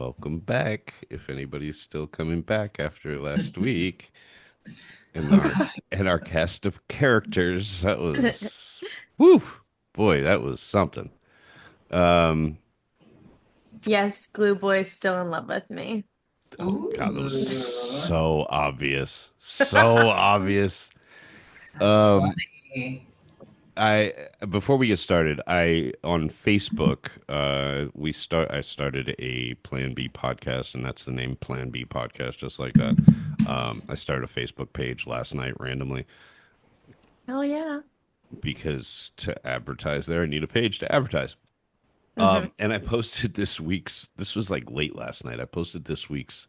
Welcome back. If anybody's still coming back after last week, and our cast of characters, that was woo, boy, that was something. Um, Yes, Glue Boy's still in love with me. oh God, that was Ooh, so obvious, so obvious. that's Um, funny. I before we get started, I on Facebook, I started a Plan B podcast, and that's the name Plan B Podcast, just like that. I started a Facebook page last night randomly Oh yeah. because to advertise there, I need a page to advertise. Hmm. And I posted this week's. This was like late last night. I posted this week's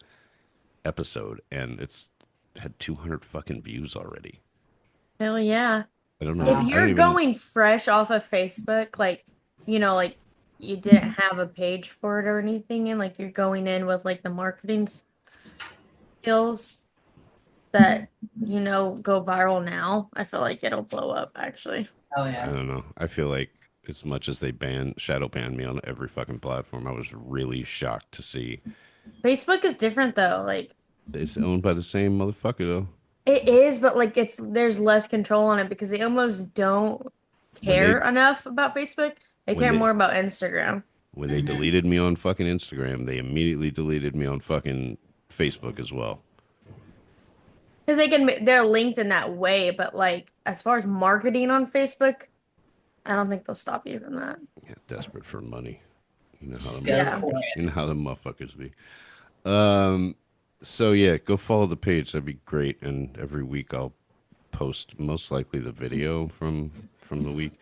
episode, and it's had 200 fucking views already. Hell yeah. I don't know. If Wow. I don't you're even. going fresh off of Facebook, like you didn't have a page for it or anything, and like you're going in with like the marketing skills that go viral now, I feel like it'll blow up actually. Oh I yeah. don't know. I feel like as much as they shadow banned me on every fucking platform, I was really shocked to see Facebook is different though. Like it's owned by the same motherfucker though. it is, but like there's less control on it because they almost don't When care they enough about Facebook. They when care they more about Instagram. when they Hmm. deleted me on fucking Instagram, they immediately deleted me on fucking Facebook as well. Because they're linked in that way, but like as far as marketing on Facebook, I don't think they'll stop you from that. Yeah, desperate for money. You know how the Just go Yeah. for motherfuckers. it. You know how the motherfuckers be. Um. So yeah, go follow the page. That'd be great. And every week I'll post most likely the video from the week.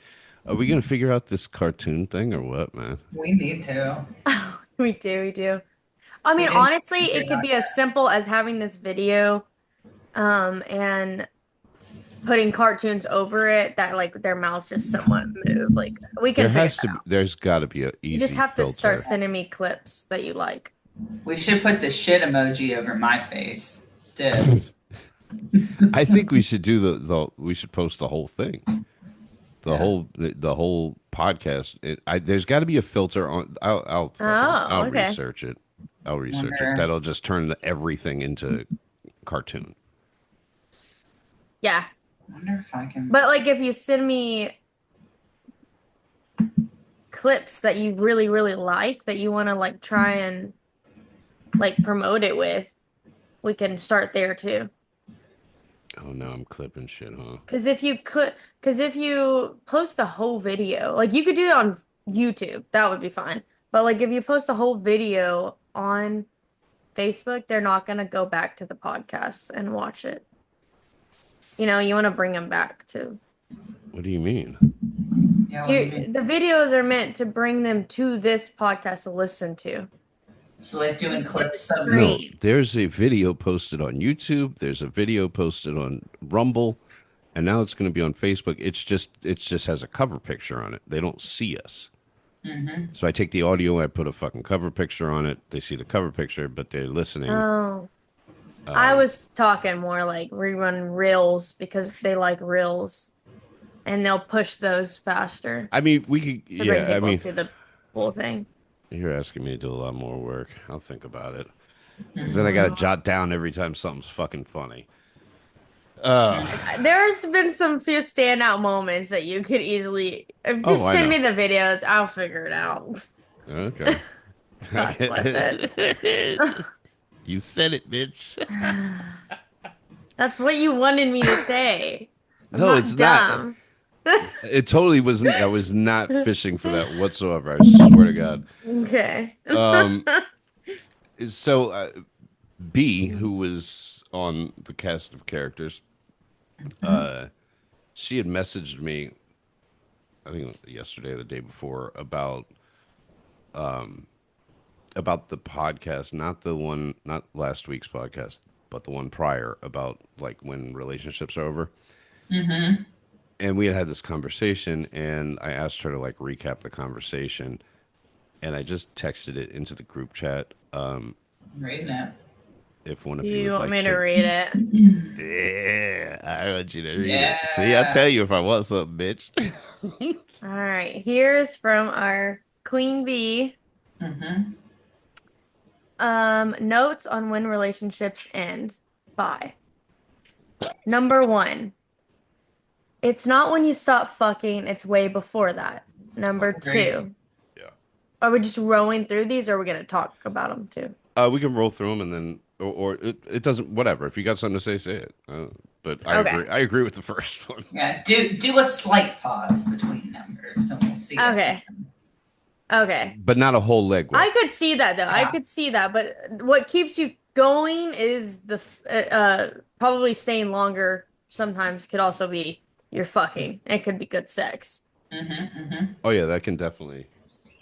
Are we gonna figure out this cartoon thing or what, man? We need to. We do, we do. I We mean, didn't honestly, figure it it could out be as simple as having this video, and putting cartoons over it that like their mouths just somewhat move. Like we There can figure has to that be. out. There's got to be an You just easy have to start filter. sending me clips that you like. yet. We should put the shit emoji over my face. Dibs. I think we should do the we should post the whole thing. Yeah. The whole podcast. There's got to be a filter on. I'll Oh, okay. research it. I'll research it. Wonder. That'll just turn everything into cartoon. Yeah. Wonder if I can. But like if you send me clips that you really, really like that you want to like try and like promote it with, we can start there too. Oh no, I'm clipping shit, huh? Because if you post the whole video, like you could do it on YouTube, that would be fine. But like if you post the whole video on Facebook, they're not gonna go back to the podcast and watch it. You want to bring them back to What do you mean? Yeah, what do you mean? the videos are meant to bring them to this podcast to listen to. So like doing clips of No, Great. there's a video posted on YouTube. There's a video posted on Rumble, and now it's going to be on Facebook. It just has a cover picture on it. They don't see us. hmm So I take the audio, I put a fucking cover picture on it. They see the cover picture, but they're listening. Oh, I Um, was talking more like rerun reels because they like reels and they'll push those faster I mean, we could, to bring yeah. I people mean, to the full thing. you're asking me to do a lot more work. I'll think about it because then I got to hmm jot down every time something's fucking funny. There's been some few standout moments that you could easily Oh, just I send know. me the videos. I'll figure it out. Okay. God bless it. You said it, bitch. That's what you wanted me to say. I'm No, not it's not. dumb. It totally wasn't. I was not fishing for that whatsoever. I swear to God. Okay. Um, so B, who was on the cast of characters, uh, she had messaged me. I think it was yesterday or the day before about the podcast, not the one, not last week's podcast, but the one prior about like when relationships are over. hmm And we had had this conversation, and I asked her to like recap the conversation, and I just texted it into the group chat. Reading it. If one of you You would want like me to to, read it? yeah, I want you to read it. See, I'll Yeah. tell you if I want something, bitch. All right. Here's from our Queen Bee. hmm Notes on when relationships end by. Number one, it's not when you stop fucking, it's way before that. Number Agreed. two, Yeah. are we just rolling through these or are we going to talk about them too? We can roll through them and then, or it doesn't. Whatever. If you got something to say it. But I Okay. agree. I agree with the first one. Yeah, do a slight pause between numbers, and we'll see. if Okay. something- Okay. But not a whole leg. I could see that though. I Yeah. could see that, but what keeps you going is probably staying longer sometimes could also be your fucking. It could be good sex. Oh yeah, that can definitely.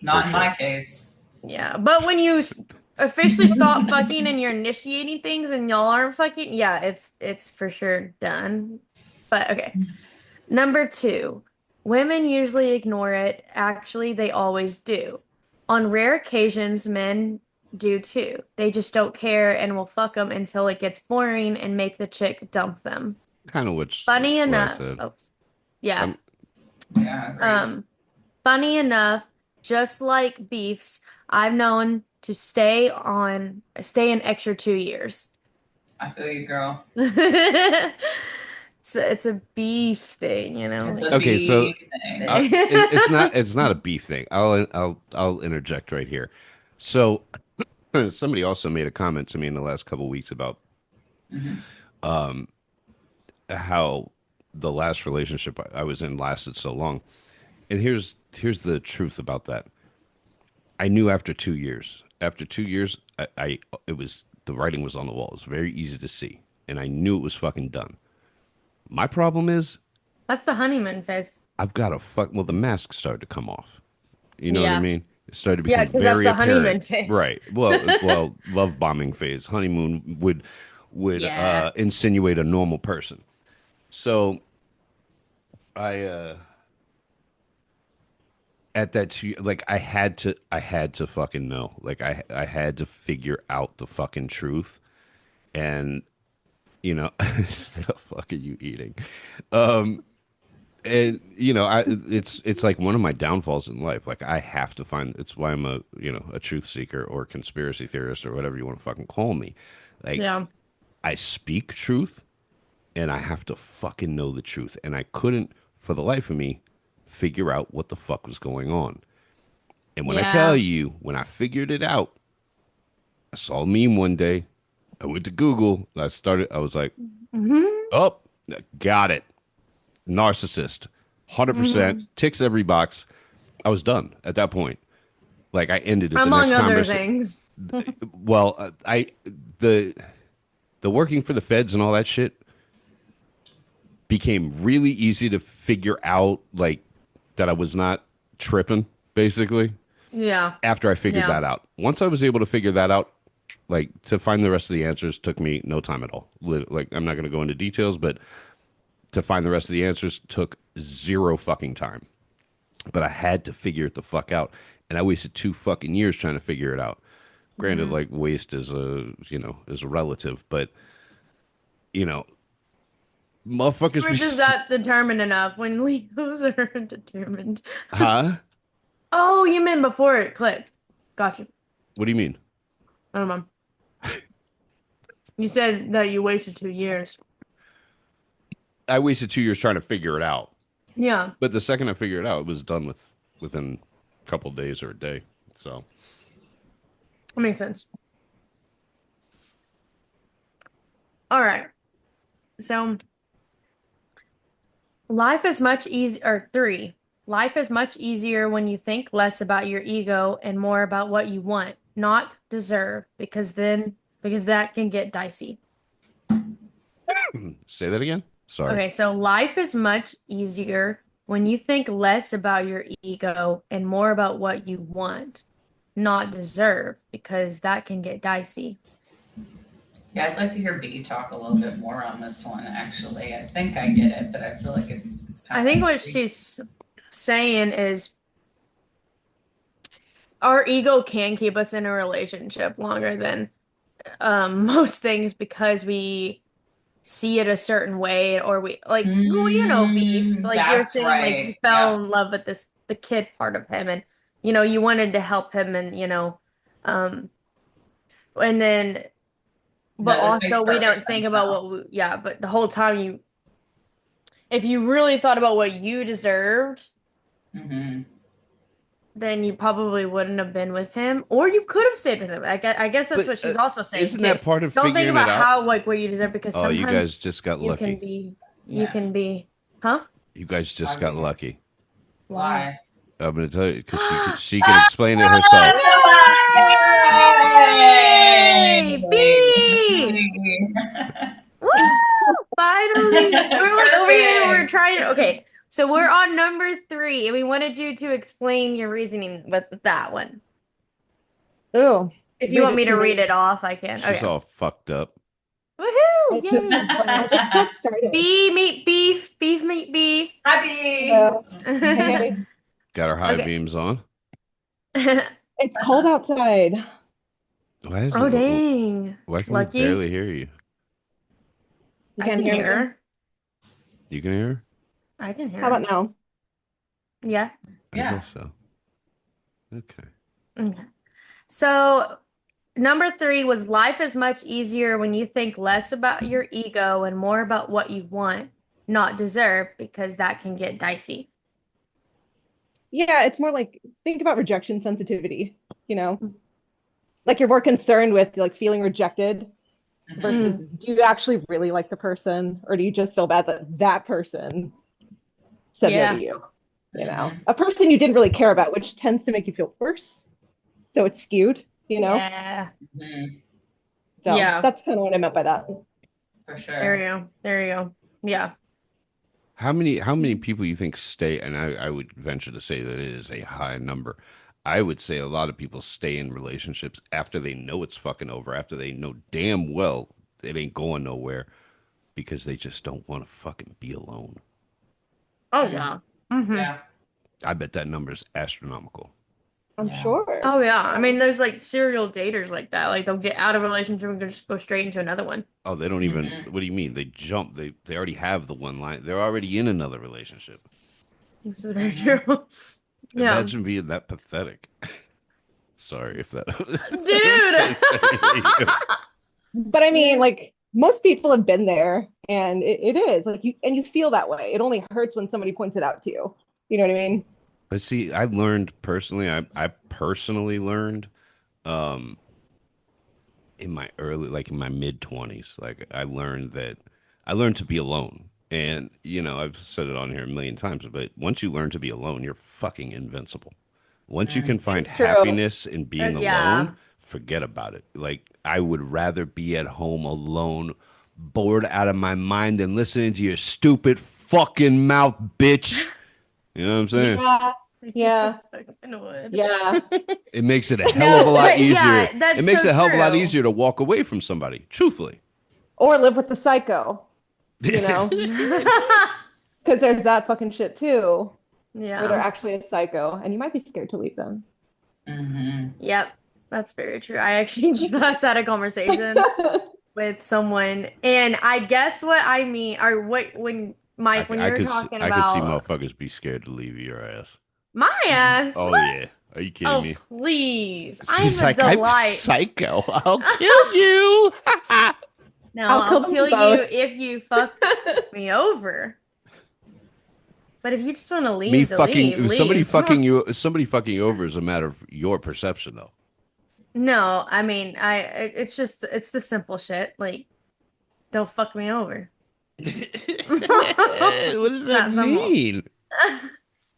Not For in my sure. case. Yeah, but when you officially stop fucking and you're initiating things and y'all aren't fucking, yeah, it's for sure done. But okay. Number two, women usually ignore it. Actually, they always do. On rare occasions, men do too. They just don't care and will fuck them until it gets boring and make the chick dump them. Kind of which. Funny what I enough. said. Oh, yeah. I'm- Yeah, agreed. Funny enough, just like beefs, I've known to stay an extra 2 years. I feel you, girl. It's a beef thing, you know. It's a Okay, so beef thing. it's not a beef thing. I'll interject right here. So somebody also made a comment to me in the last couple of weeks about how the last relationship I was in lasted so long. And here's the truth about that. I knew after 2 years. After 2 years, I it was the writing was on the wall. It was very easy to see, and I knew it was fucking done. My problem is That's the honeymoon phase. I've got to fuck. Well, the mask started to come off. You know what I Yeah. mean? It started to Yeah, become 'cause that's very the honeymoon apparent. phase. Right. Well, love bombing phase. Honeymoon would Yeah. insinuate a normal person. So at that like I had to fucking know. Like I had to figure out the fucking truth. And the fuck are you eating? And it's like one of my downfalls in life. Like I have to find. It's why I'm a truth seeker or conspiracy theorist or whatever you want to fucking call me. Like Yeah. I speak truth, and I have to fucking know the truth. And I couldn't, for the life of me, figure out what the fuck was going on. And when I Yeah. tell you, when I figured it out, I saw a meme one day. I went to Google. I was like, oh, got it. Narcissist. 100%. Ticks every box. I was done at that point. Like I ended it. Among the next other conversation. things. Well, the working for the feds and all that shit became really easy to figure out, like that I was not tripping, basically. Yeah. After I figured Yeah. that out, once I was able to figure that out, like to find the rest of the answers took me no time at all. Like I'm not going to go into details, but to find the rest of the answers took zero fucking time. But I had to figure it the fuck out, and I wasted 2 fucking years trying to figure it out. Granted, like waste is a relative, but motherfuckers We're be just not determined enough when Leos are determined. huh? Oh, you meant before it clicked. Gotcha. What do you mean? I don't know. You said that you wasted 2 years. I wasted 2 years trying to figure it out, Yeah. but the second I figured it out, it was done within a couple of days or a day. So That makes sense. All right. So life is much easier, or three. Life is much easier when you think less about your ego and more about what you want, not deserve, because that can get dicey. say that again. Sorry. Okay, so life is much easier when you think less about your ego and more about what you want, not deserve, because that can get dicey. Yeah, I'd like to hear B talk a little bit more on this one. Actually, I think I get it, but I feel like it's kind I think what she's saying is our ego can keep us in a relationship longer than most things because we see it a certain way, or we like, well, beef. Like you're That's saying, like you right. fell Yeah. in love with the kid part of him, and you wanted to help him, and um and then, but No, this makes also we don't perfect think sense about now. yeah, but the whole time if you really thought about what you deserved, Mm-hmm. then you probably wouldn't have been with him, or you could have stayed with him. I guess that's But what she's also saying isn't too. that part of Don't think figuring it about out? how like what you deserve because Oh, you sometimes guys just got you can lucky. be, Yeah. huh? You guys just Why got we- lucky. Why? I'm gonna tell you because she can explain it herself. Yay! B! Woo! Finally! We're like over here, we're trying. Okay, so we're on number 3, and we wanted you to explain your reasoning with that one. Oh, If you want me to read it off, I can. She's Okay. all fucked up. Woohoo! Yay! I just got started. Bee meat beef, beef meat bee. Happy. Hello. Hey, Got her high Okay. beams on. it's cold outside. Why is Oh it? dang! Why can Lucky. we barely hear you? You I can can hear hear me? her. You can hear her? I can hear How her. about now? Yeah. I Yeah. guess so. Okay. Okay. So number 3 was life is much easier when you think less about your ego and more about what you want, not deserve, because that can get dicey. Yeah, it's more like think about rejection sensitivity, you know? Like you're more concerned with like feeling rejected Mhm. versus do you actually really like the person or do you just feel bad that that person said no Yeah. to you? You know, Mhm. a person you didn't really care about, which tends to make you feel worse. So it's skewed, you know? Yeah. Mhm. So Yeah. that's kind of what I meant by that. For There sure. you go. There you go. Yeah. How many people you think stay? And I would venture to say that it is a high number. I would say a lot of people stay in relationships after they know it's fucking over, after they know damn well it ain't going nowhere because they just don't want to fucking be alone. Oh Mhm. yeah. Mm-hmm. Yeah. I bet that number is astronomical. I'm Yeah. sure. Oh yeah. I mean, there's like serial daters like that. Like they'll get out of a relationship and just go straight into another one. Oh, they don't even. Mhm. What do you mean? They jump. They already have the one line. They're already in another relationship. This is very Mhm. true. Yeah. Imagine being that pathetic. Sorry if that. Dude. But I mean, like most people have been there, and it is like you feel that way. It only hurts when somebody points it out to you. You know what I mean? But see, I learned personally. I personally learned, um, in my early, like in my mid 20s. Like I learned to be alone. And I've said it on here a million times. But once you learn to be alone, you're fucking invincible. Once you can Mhm. find It's true. happiness in being Yeah. alone, forget about it. Like I would rather be at home alone, bored out of my mind than listening to your stupid fucking mouth, bitch. You know what I'm saying? Yeah, yeah, I fucking would. yeah. It makes it a hell of a No, lot but easier. yeah, that's It makes so it a hell of a lot true. easier to walk away from somebody, truthfully. Or live with the psycho, you know? Because there's that fucking shit too, where they're Yeah. actually a psycho, and you might be scared to leave them. Mhm. Yep. That's very true. I actually just had a conversation with someone, and I guess what I mean, or what when Mike, when I you're could see, talking I could see about motherfuckers be scared to leave your ass. my ass, Oh what? yeah, are you kidding Oh me? please, She's I'm a like, I'm delight. psycho. I'll kill you. No, I'll I'll kill them kill you both. if you fuck me over. But if you just want to Me leave to leave, fucking somebody leave. fucking you. Somebody fucking you over is a matter of your perception, though. No, I mean, it's just it's the simple shit. Like, don't fuck me over. What does that Not simple. mean?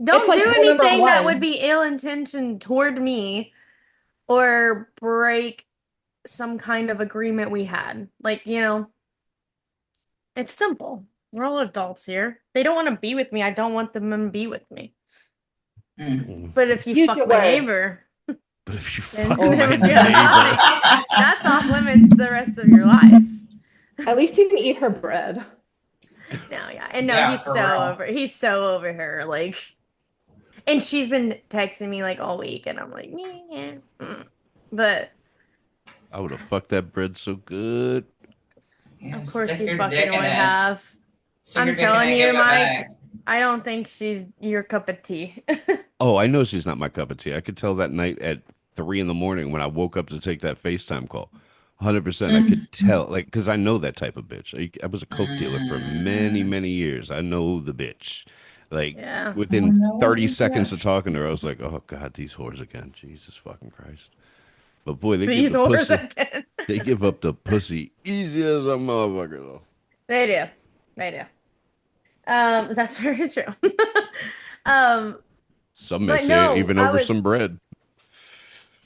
Don't like do rule number anything that one. would be ill intentioned toward me or break some kind of agreement we had. Like, it's simple. We're all adults here. They don't want to be with me. I don't want them to be with me. Mm. But if you Use fuck your my words. neighbor, But if you then fuck my then neighbor, that's off limits the rest of your life. At least you can eat her bread. No, yeah. And no, Yeah, he's for so real. over he's so over her. Like, and she's been texting me like all week, and I'm like, yeah. But I would have fucked that bread so good. Yeah, of course stick you your fucking dick in would it. have. Stick I'm your dick in telling it, you, give it Mike, back. I don't think she's your cup of tea. Oh, I know she's not my cup of tea. I could tell that night at 3 in the morning when I woke up to take that FaceTime call. 100%. I could tell, like, because I know that type of bitch. I was a coke dealer for many, Mm. many years. I know the bitch. Like, Yeah. Oh within no, 30 seconds of yes. talking to her, I was like, oh, God, these whores again. Jesus fucking Christ. But boy, they give These the orders pussy, again. they give up the pussy easy as a motherfucker, though. They do. They do. That's very true. Um, Some may but say it no, even I over was, some bread.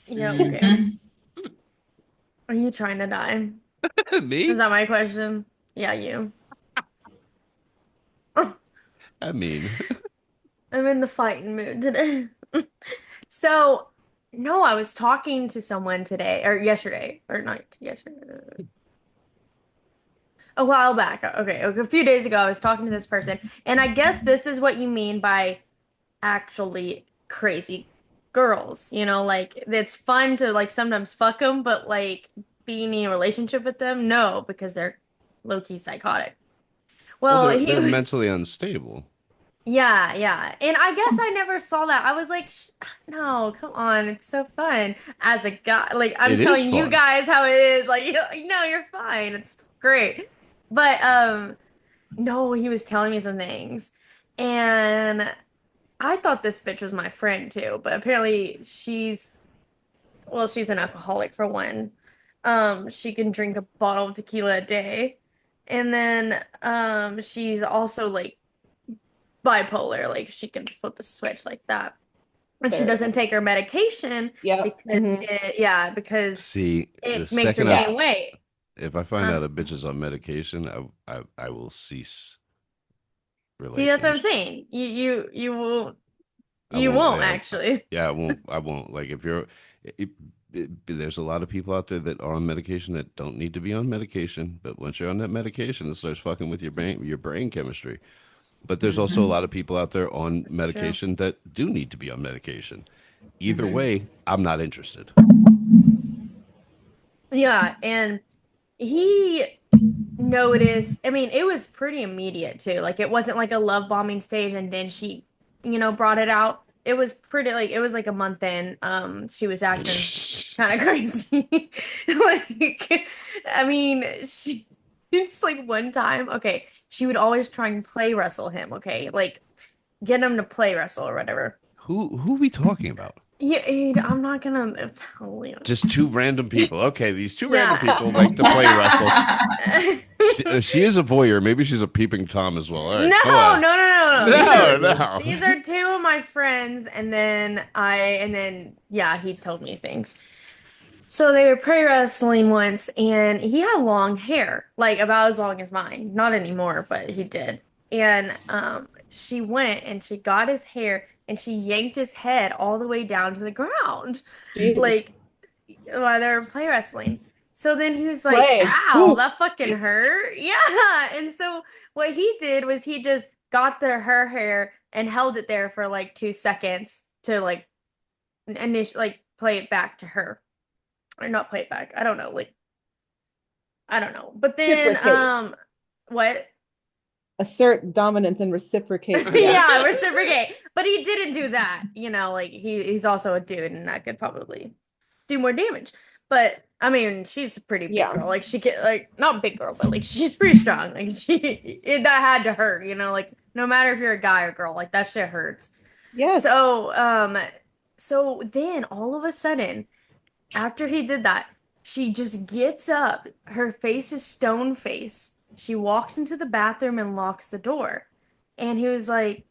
yeah, okay. Mhm. Are you trying to die? Is Me? that my question? Yeah, you. I mean, I'm in the fighting mood today. So, no, I was talking to someone today, or yesterday, or not yesterday, a while back. Okay, a few days ago, I was talking to this person, and I guess this is what you mean by actually crazy girls. You know, like it's fun to like sometimes fuck them, but like being in a relationship with them, no, because they're low-key psychotic. well, Well, they're he they're was, mentally unstable. yeah, yeah. And I guess I never saw that. I was like, no, come on, it's so fun as a guy. Like I'm It is telling you fun. guys how it is. Like, no, you're fine. It's great. But no, he was telling me some things. And I thought this bitch was my friend too, but apparently she's an alcoholic for one. She can drink a bottle of tequila a day. And then she's also like bipolar, like she can flip a switch like that. And she There doesn't it is. take her medication Yep. because because See, the it makes her second I, Yeah. gain weight. if I find Huh? out a bitch is on medication, I will cease See, that's what I'm relations. saying. I You won't. won't Yeah, actually. yeah. I won't. Like if you're, it, there's a lot of people out there that are on medication that don't need to be on medication. But once you're on that medication, it starts fucking with your brain chemistry. But there's also a Mhm. lot of people out there on That's true. medication that do need to be on medication. Either Mhm. way, I'm not interested. Yeah, and he noticed, I mean, it was pretty immediate too. Like it wasn't like a love bombing stage and then she, brought it out. It was pretty like it was like a month in. She was acting kind of crazy. Like I mean, it's like one time, okay, she would always try and play wrestle him, okay? Like get him to play wrestle or whatever. Who we talking about? Yeah, I'm not gonna tell you. Just two random people. Okay, these two random Yeah. people like to play wrestle. No, She is a voyeur. Maybe she's a peeping tom as well. All right, go no, no, ahead. no, no. No, no. These are two of my friends, and then yeah, he told me things. So they were pro wrestling once, and he had long hair, like about as long as mine. Not anymore, but he did. And she went and she got his hair and she yanked his head all the way down to the ground, Jesus. like while they were play wrestling. So then he was like, Play. "Ow, Ooh. that fucking hurt." Yeah. And so what he did was he just got her hair and held it there for like 2 seconds to like like play it back to her. Or not play it back. I don't know. Like I don't know. But then Reciprocate. what? Assert dominance and reciprocate. Yeah. Yeah, reciprocate. But he didn't do that. Like he's also a dude and that could probably do more damage. But I mean, she's a pretty big Yeah. girl. Like she can like not big girl, but like she's pretty strong. Like that had to hurt, like no matter if you're a guy or girl, like that shit hurts. Yes. So then all of a sudden, after he did that, she just gets up. Her face is stone face. She walks into the bathroom and locks the door. And he was like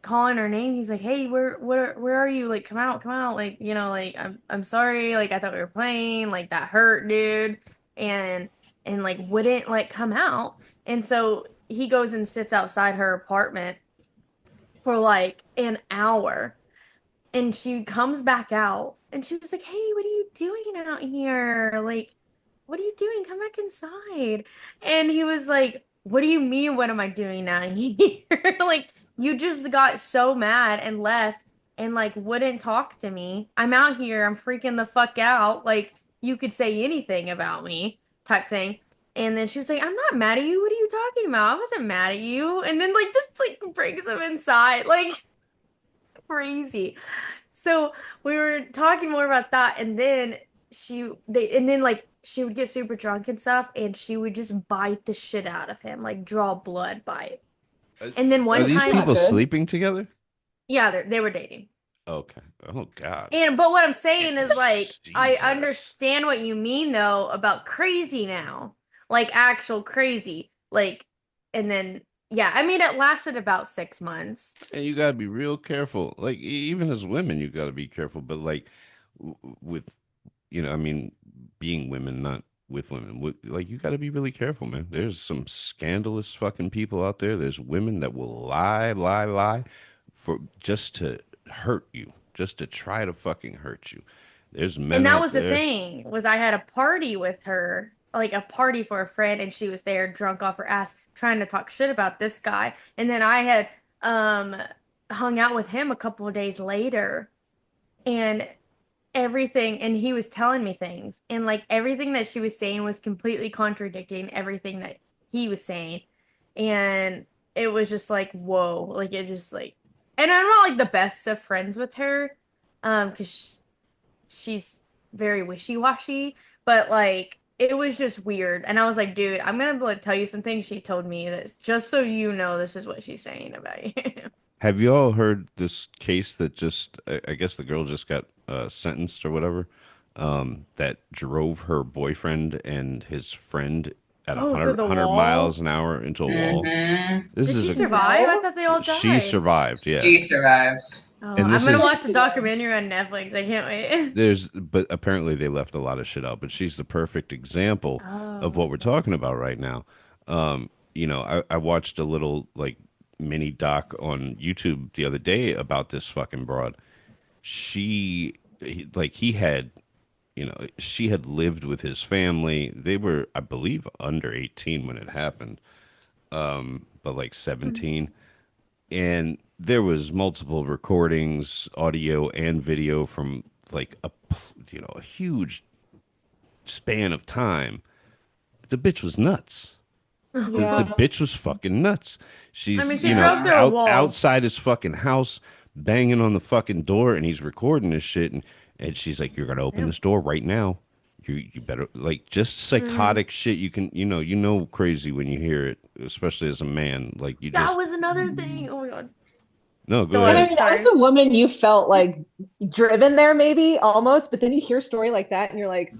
calling her name. He's like, "Hey, where are you? Like, come out, come out. Like, like I'm sorry. Like, I thought we were playing. Like, that hurt, dude." And like wouldn't like come out. And so he goes and sits outside her apartment for like an hour. And she comes back out and she was like, "Hey, what are you doing out here? Like, what are you doing? Come back inside." And he was like, "What do you mean, what am I doing out here?" Like, you just got so mad and left and like wouldn't talk to me. I'm out here, I'm freaking the fuck out. Like, you could say anything about me, type thing. And then she was like, "I'm not mad at you. What are you talking about? I wasn't mad at you." And then like just like brings him inside. Like crazy. So we were talking more about that, and then and then like she would get super drunk and stuff, and she would just bite the shit out of him, like draw blood bite. Uh, And then Are one these time, not people good. sleeping together? yeah, they were dating. Okay. Oh God. But what I'm saying is like I Jesus. understand what you mean though about crazy now. Like actual crazy. Like and then yeah, I mean it lasted about 6 months. And you gotta be real careful. Like even as women, you gotta be careful. But like with I mean, being women, not with women. Like you gotta be really careful, man. There's some scandalous fucking people out there. There's women that will lie for just to hurt you, just to try to fucking hurt you. There's men And that out was the there. thing, was I had a party with her, like a party for a friend, and she was there drunk off her ass trying to talk shit about this guy. And then I had um hung out with him a couple of days later and everything, and he was telling me things, and like everything that she was saying was completely contradicting everything that he was saying. And it was just like, whoa, like it just like, and I'm not like the best of friends with her, because she's very wishy-washy, but like it was just weird. And I was like, dude, I'm gonna like tell you some things she told me that just so you know this is what she's saying about you. Have you all heard this case that just, I guess the girl just got sentenced or whatever, that drove her boyfriend and his friend at Oh, through the 100 wall? miles an hour into a wall? Mm-hmm. This Did is she a, survive? I No. thought they all she died. survived, yeah. She survived. Oh, And I'm this gonna is, watch the documentary on Netflix. I can't wait. but apparently they left a lot of shit out, but she's the perfect example of Oh. what we're talking about right now. I watched a little like mini doc on YouTube the other day about this fucking broad. He had, she had lived with his family. They were, I believe, under 18 when it happened, but like 17. And there was multiple recordings, audio and video from like a huge span of time. The bitch was nuts. The Yeah. bitch was fucking nuts. I mean, She's, she drove through a wall. outside his fucking house, banging on the fucking door, and he's recording this shit. And she's like, "You're gonna open Damn. this door right now. You better like just Mm. psychotic shit. You can, crazy when you hear it, especially as a man. Like you That just was another thing. Oh my God. no, go Go And I ahead. mean, Sorry. as a woman, you felt like driven there, maybe almost, but then you hear a story like that and you're like,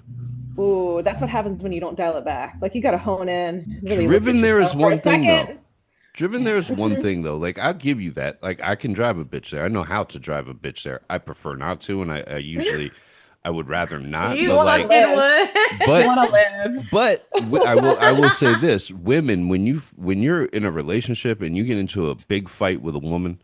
ooh, that's what happens when you don't dial it back. Like you got to hone in, really look at Driven there is yourself for a one thing though. second. Driven there is one Mhm. thing though. Like I'll give you that. Like I can drive a bitch there. I know how to drive a bitch there. I prefer not to, and I usually I would rather not. You But wanna like, fucking live. would. You but want to live. I will say this: women, when you're in a relationship and you get into a big fight with a woman,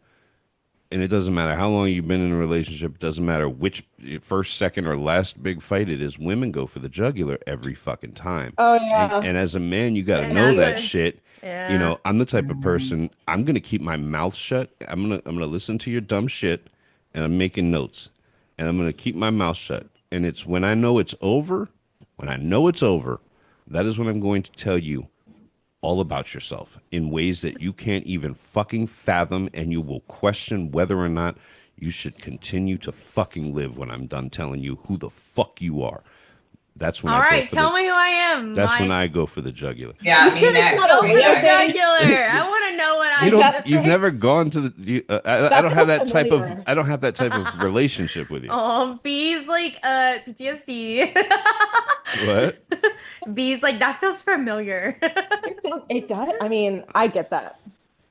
and it doesn't matter how long you've been in a relationship, it doesn't matter which first, second, or last big fight it is. Women go for the jugular every fucking time, Oh, and yeah. and as a man, you got to And know that's that what, shit. yeah. I'm the type of Mm-hmm. person. I'm gonna keep my mouth shut. I'm gonna listen to your dumb shit, and I'm making notes, and I'm gonna keep my mouth shut. And it's when I know it's over, that is when I'm going to tell you all about yourself in ways that you can't even fucking fathom, and you will question whether or not you should continue to fucking live when I'm done telling you who the fuck you are. That's when All I go right, for tell the me who I am, that's when Mike. I go for the jugular. Yeah, You me sure it's next. not a Go for Me the later next. thing? jugular. I want to know what I You do don't. to You've never fix. gone to the. I That don't have feels that type of. familiar. I don't have that type of relationship with you. B's like PTSD. What? B's like that feels familiar. It does. I mean, I get that.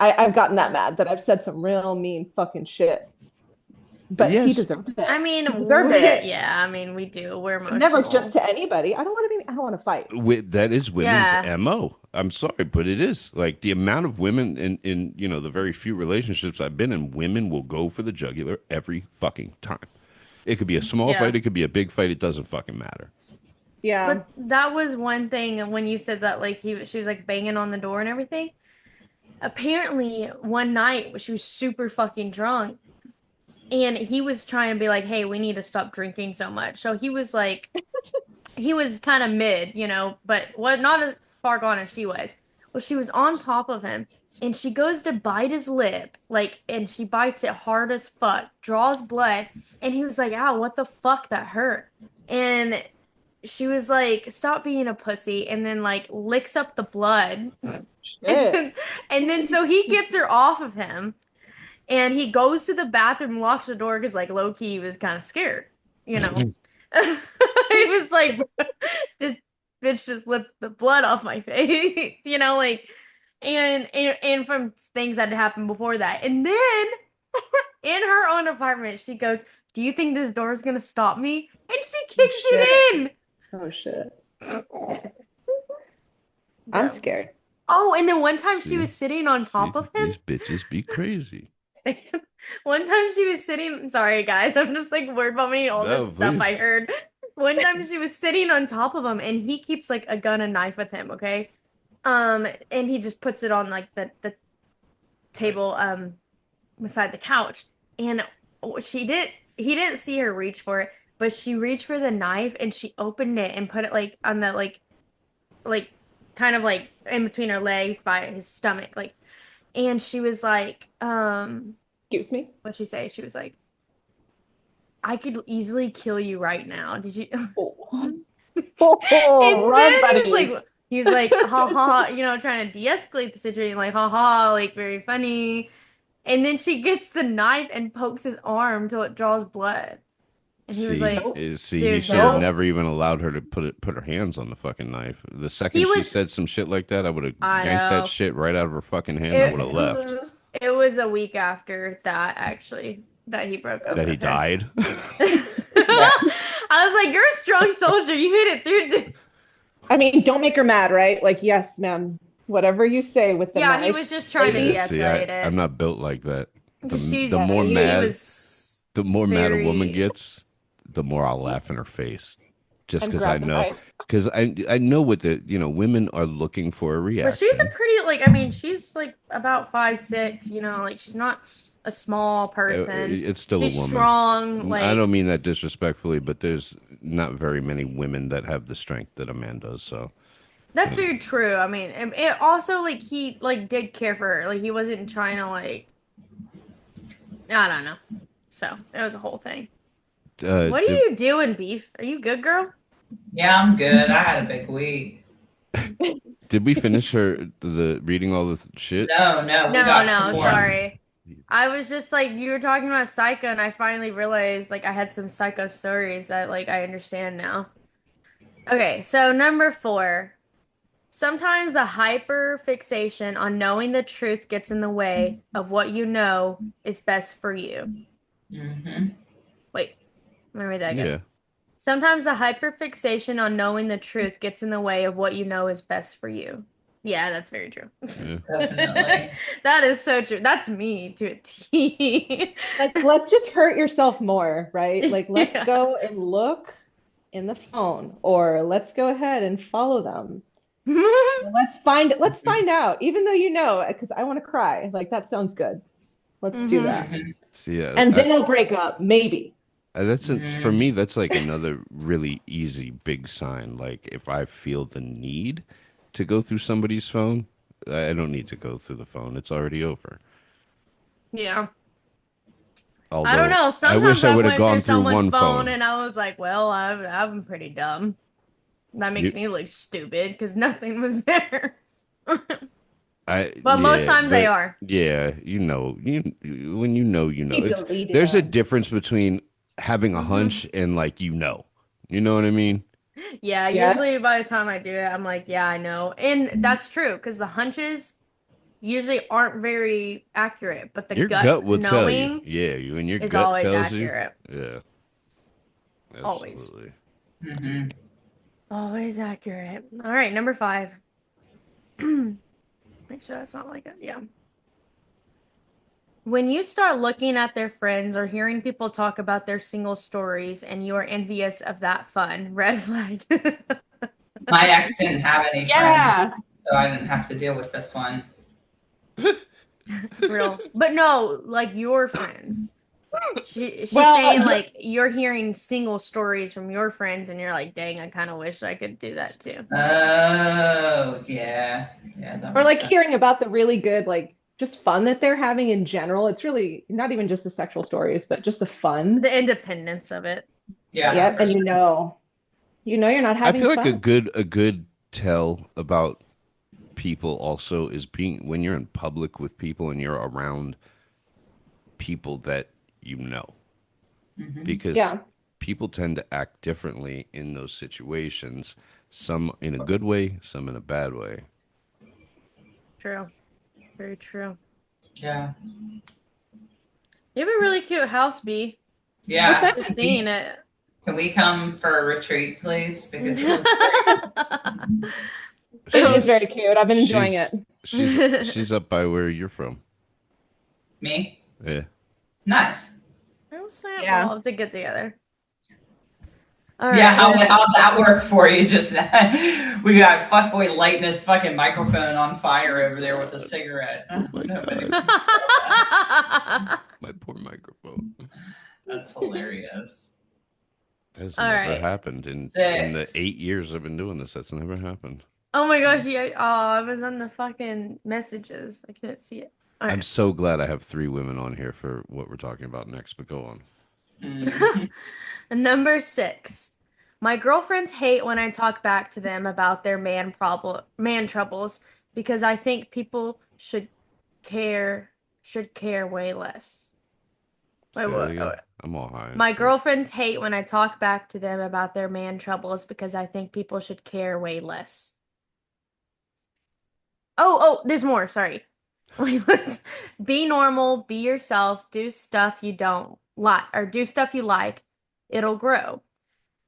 I've gotten that mad that I've said some real mean fucking shit, but he Yes. deserved I it. mean, He deserved it. yeah, I mean, we do. We're But never just emotional. to anybody. I don't want to fight. That is women's Yeah. mo. I'm sorry, but it is like the amount of women in the very few relationships I've been in. Women will go for the jugular every fucking time. It could be a small Yeah. fight. It could be a big fight. It doesn't fucking matter. Yeah. But that was one thing when you said that like she was like banging on the door and everything. Apparently, one night she was super fucking drunk and he was trying to be like, "Hey, we need to stop drinking so much." So he was like he was kind of mid, but what not as far gone as she was. Well, she was on top of him and she goes to bite his lip, like, and she bites it hard as fuck, draws blood, and he was like, "Ow, what the fuck? That hurt." And she was like, "Stop being a pussy," and then like licks up the blood. And Shit. then, and then so he gets her off of him and he goes to the bathroom, locks the door because like low key he was kind of scared, you know. He was like, this bitch just licked the blood off my face, you know, like and from things that had happened before that. And then in her own apartment, she goes, "Do you think this door is gonna stop me?" And she kicks Shit. it Oh shit. in. I'm Yeah. scared. Oh, and then one time she See? was sitting on top of him. These bitches be crazy. One time she was sitting, sorry guys, I'm just like word vomiting all No, this stuff I please. heard. One time she was sitting on top of him and he keeps like a gun and knife with him, okay? And he just puts it on like the table beside the couch. And he didn't see her reach for it, but she reached for the knife and she opened it and put it like on the like kind of like in between her legs by his stomach, like, and she was like, Excuse me. what'd she say? She was like, "I could easily kill you right now." Did you? Oh, And run, then buddy. he was like, "Ha ha," you know, trying to de-escalate the situation, like, "Ha ha," like very funny. And then she gets the knife and pokes his arm till it draws blood. And he was See, like, Nope. he "Dude, should have no." never even allowed her to put her hands on the fucking knife. The He second she was, said some shit like that, I would have I yanked that know. shit right out of her fucking hand. And I would have It left. it was a week after that actually that he broke up That he with her. died. I was like, "You're a strong soldier. You made it through." I mean, don't make her mad, right? Like, yes, ma'am. Whatever you say with the Yeah, he knife, was just trying to lady. See, de-escalate I'm it not built like that. because The more she mad, was the more mad a woman very. gets, the more I'll laugh in her face. Just And because I grab the know, knife. because I know what women are looking for a But she's a reaction. pretty like I mean she's like about 5'6", you know, like she's not a small person. It's still a She's woman. strong, I like don't mean that disrespectfully, but there's not very many women that have the strength that a man does. So, that's you know. very true. I mean, it also like he like did care for her. Like he wasn't trying to like I don't know. So it was a whole thing. What are Did, you doing, Beef? Are you good, girl? Yeah, I'm good. I had a big week. did we finish the reading all the shit? No, we No, got some no, more. sorry. I was just like you were talking about Psycho, and I finally realized like I had some Psycho stories that like I understand now. Okay, so number 4. Sometimes the hyper fixation on knowing the truth gets in the way of what you know is best for you. Mm-hmm. Wait, let me read that again. Yeah. Sometimes the hyper fixation on knowing the truth gets in the way of what you know is best for you. Yeah, that's very true. Yeah. Definitely. That is so true. That's me to a T. Like, let's just hurt yourself more, right? Like, let's Yeah. go and look in the phone, or let's go ahead and follow them. Let's find out, even though you know, because I want to cry. Like, that sounds good. Let's do hmm that. Mm-hmm. See, And then I'll break up, maybe. for me. That's like another really easy big sign. Like if I feel the need to go through somebody's phone, I don't need to go through the phone. It's already over. Yeah. I don't Although know. I wish Sometimes I I would have went through gone through someone's one phone phone. and I was like, well, I'm pretty dumb. That makes You, me look stupid because nothing was there. But most yeah, times they are. yeah, when you know. He It's deleted there's a them. difference between having a hmm hunch and like you know what I mean? Yeah, usually Yes. by the time I do it, I'm like, yeah, I know. And that's true because the hunches usually aren't very accurate, but the Your gut gut will tell you. knowing Yeah, when your is gut always tells you. accurate. Yeah, Always. absolutely. Mm-hmm. Always accurate. All right, number 5. Make sure that's not like it. Yeah. When you start looking at their friends or hearing people talk about their single stories and you are envious of that fun, red flag. My ex didn't have any friends, Yeah. so I didn't have to deal with this one. Real. But no, like your friends. She's Well, saying like you're hearing single stories from your friends and you're like, dang, I kind of wish I could do that too. Oh, yeah. Yeah, that or makes like sense. hearing about the really good, like just fun that they're having in general. It's really not even just the sexual stories, but just the fun. The independence of it. Yeah, Yep. for And sure. you know, You know you're not I having feel like fun. a good tell about people also is being when you're in public with people and you're around people that you know, because Yeah. people tend to act differently in those situations, some in a good way, some in a bad way. True. Very true. Yeah. You have a really cute house, B. Yeah. Well, Just seeing it. Can we come for a retreat, please? Because it looks It is She's very cute. I've been enjoying it. she's up by where you're from. me. Yeah. Nice. We'll Yeah. have to get together. All Yeah, right. how'd that work for you just now? We got fuckboy lighting his fucking microphone on fire over there with a cigarette. Oh my Nobody God. wants that. My poor microphone. That's hilarious. That's All never right. happened in the 6. 8 years I've been doing this. That's never happened. Oh my gosh, yeah. Oh, I was on the fucking messages. I couldn't see it. All I'm right. so glad I have 3 women on here for what we're talking about next, but go on. Number 6. My girlfriends hate when I talk back to them about their man troubles because I think people care should care way less. Say Wait, that what? again. I'm all high. My girlfriends hate when I talk back to them about their man troubles because I think people should care way less. Oh, there's more. Sorry. Wait, be normal, be yourself, do stuff you don't like, or do stuff you like. It'll grow.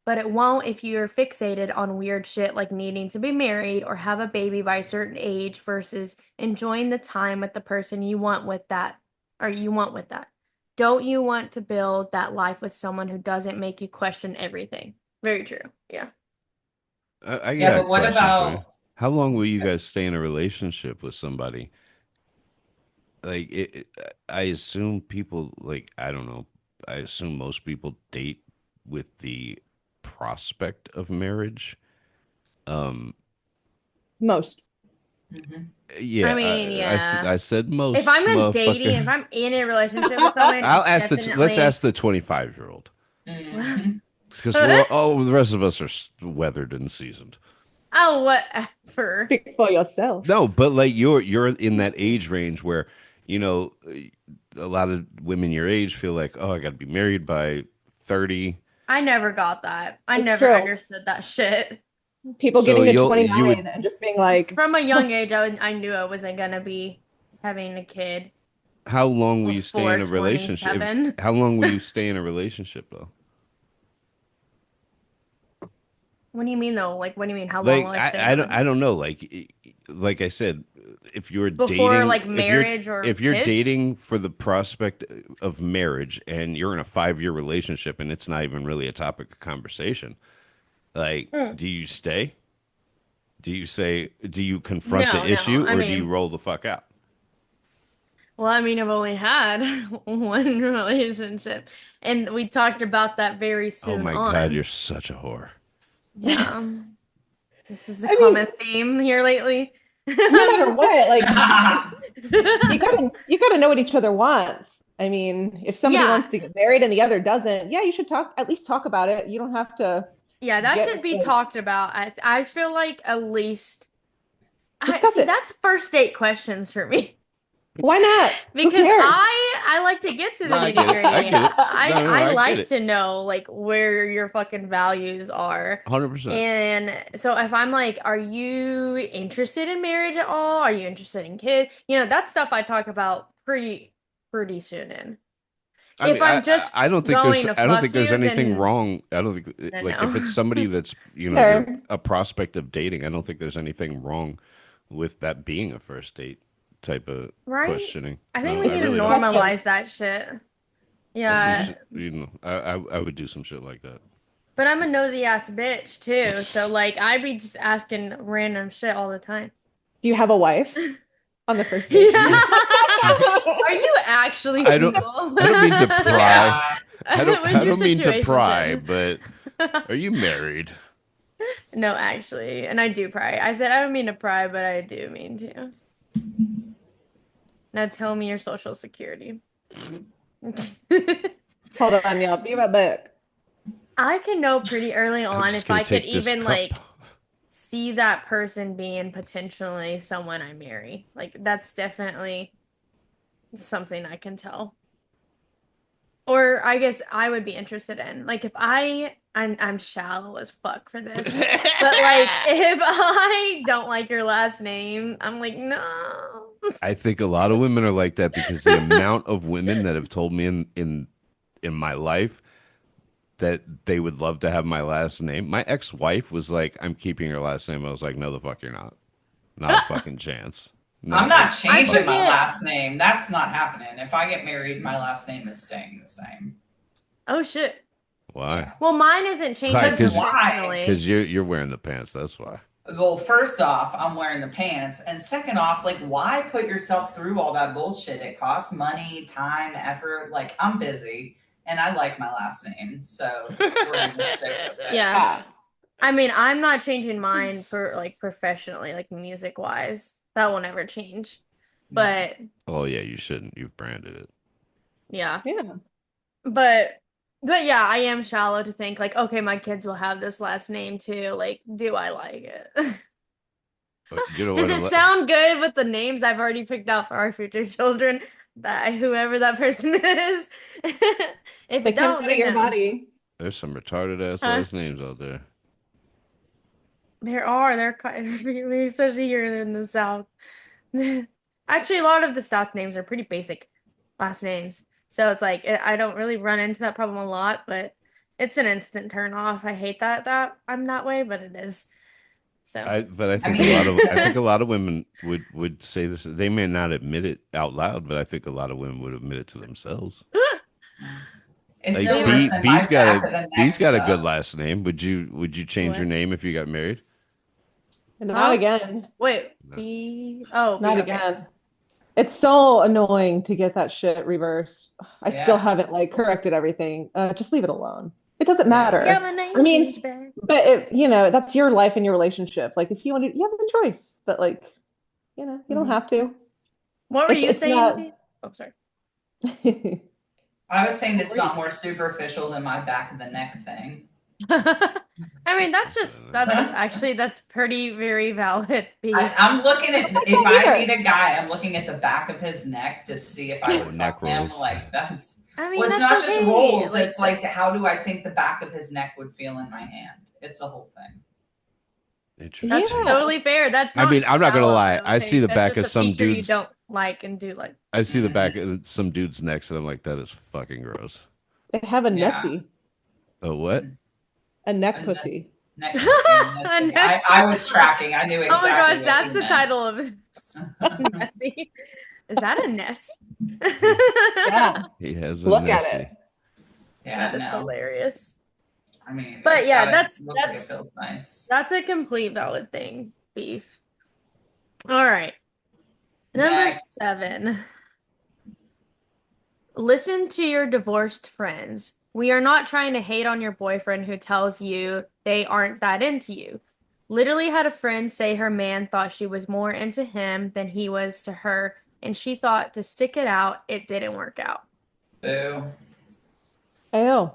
But it won't if you're fixated on weird shit like needing to be married or have a baby by a certain age versus enjoying the time with the person you want with that, or you want with that. Don't you want to build that life with someone who doesn't make you question everything? Very true. Yeah. I Yeah, got a but what question for you. about How long will you guys stay in a relationship with somebody? Like, I assume people, like, I don't know. I assume most people date with the prospect of marriage. Um, Most. yeah, I mean, yeah. I said most, If I'm motherfucker. if I'm in a relationship with someone, I'll it's ask let's definitely ask the 25-year-old. Mhm. Because the rest of us are weathered and seasoned. Oh, whatever. Speak for yourself. No, but like you're in that age range where, you know, a lot of women your age feel like, oh, I got to be married by 30. I never got that. I It's never true. understood that shit. People So getting to you 29 would and just being like, From a young age, I knew I wasn't gonna be having a kid how long will you stay before in a relationship? 27. How long will you stay in a relationship though? What do you mean though? Like, what do you mean? How long Like will I stay in one? I don't know. Like I said, if you're Before dating, like marriage or if you're kids? dating for the prospect of marriage and you're in a 5-year relationship and it's not even really a topic of conversation, like, Mm. do you stay? Do you confront the No. issue I or do you mean, roll the fuck out? well, I mean, I've only had one relationship, and we talked about that very Oh soon my God, on. you're such a whore. Yeah. This is a I mean, common theme here lately. no matter what, like you gotta know what each other wants. I mean, if somebody Yeah. wants to get married and the other doesn't, yeah, you should at least talk about it. You don't have to Yeah, that get should be like talked about. I feel like at least discuss see it. that's first date questions for me. Why not? Who Because cares? I like to get to the No, I nitty get it. I gritty. get it. No, I I get like it. to know like where your fucking values are. 100%. And so if I'm like, are you interested in marriage at all? Are you interested in kids? You know, that's stuff I talk about pretty soon in. I If mean, I'm just I don't think going to fuck there's you, anything then wrong. I don't think like if it's no. somebody that's, you know, you're Sure. a prospect of dating, I don't think there's anything wrong with that being a first date type of Right? questioning. I think No, we I need to really don't. normalize Questions. that shit. That's some Yeah. shit, you know, I would do some shit like that. But I'm a nosy ass bitch too. So like I'd be just asking random shit all the time. Do you have a wife on the first date? Yeah. She- Are you actually I don't single? I don't mean to pry. Yeah. What's I your don't mean to situation, pry, Jen? but are you married? No, actually. And I do pry. I said I don't mean to pry, but I do mean to. Now tell me your social security. Hold on, y'all. Be right back. I can know pretty early I'm on just if gonna I could take this even cup. like see that person being potentially someone I marry. Like that's definitely something I can tell. Or I guess I would be interested in. Like if I'm shallow as fuck for this. But like if I don't like your last name, I'm like, no. I think a lot of women are like that because the amount of women that have told me in my life that they would love to have my last name. My ex-wife was like, "I'm keeping your last name." I was like, "No, the fuck you're not. Not a fucking chance. I'm Not not I changing my forget. last name. That's not happening. If I get married, my last name is staying the same. Oh shit. why? Yeah. Well, mine isn't changing Because Because why? professionally. you're wearing the pants. That's why. Well, first off, I'm wearing the pants. And second off, like, why put yourself through all that bullshit? It costs money, time, effort. Like, I'm busy and I like my last name. So we're going to stick with it. Yeah. I mean, I'm not changing mine for like professionally, like music wise. That will never change. But Oh yeah, you shouldn't. You've branded it. yeah. Yeah. But yeah, I am shallow to think like, okay, my kids will have this last name too. Like, do I like it? But you know Does what? it sound good with the names I've already picked out for our future children? That whoever that person is. If They it come don't, out of then your no. body. There's some retarded ass Huh? last names out there. They're kind of, especially here in the South. Actually, a lot of the South names are pretty basic last names. So it's like I don't really run into that problem a lot, but it's an instant turn off. I hate that I'm that way, but it is. So But I I think mean, I think a lot of women would say this. They may not admit it out loud, but I think a lot of women would admit it to themselves. it's Like no They worse might. than B's my got back a of the neck B's got a good stuff. last name. Would you change your What? name if you got married? Not Huh? again. Wait, No. B. Oh, B. Not Okay. again. It's so annoying to get that shit reversed. I still Yeah. haven't like corrected everything. Just leave it alone. It doesn't Yeah. Yeah, matter. my I name changed mean, back. but that's your life and your relationship. Like if you want to, you have the choice. But like, you don't Mhm. have to. What were you It's saying, not. B? Oh, sorry. I was saying What it's were you- not more superficial than my back of the neck thing. I mean, that's pretty very valid, B. I'm looking at That's if not I either. meet a guy, I'm looking at the back of his neck to see if I Oh, would neck fuck him. rolls. Like that's I well, mean, it's that's not just okay. rolls. It's like how do I think the back of his neck would feel in my hand? It's a whole thing. That's Interesting. Yeah. totally fair. That's I not mean, I'm not gonna shallow, I lie. don't I see think. the That's back just of a some feature you dudes. don't like and do like. I see the back Mhm. of some dudes' necks, and I'm like, that is fucking gross. They have a Yeah. Nussy, Oh, what? a neck And pussy. neck pussy, Nessie. I was tracking. I knew Oh my gosh, exactly what that's he the meant. title of this. Nessie. Is that a Nessie? Yeah. He has a Look at Nessie. it. Yeah, That is no. hilarious. I mean, But it's yeah, gotta look like it feels nice. that's a complete valid thing, beef. All right. Number Next. 7. Listen to your divorced friends. We are not trying to hate on your boyfriend who tells you they aren't that into you. Literally had a friend say her man thought she was more into him than he was to her, and she thought to stick it out, it didn't work out. Boo. Ew.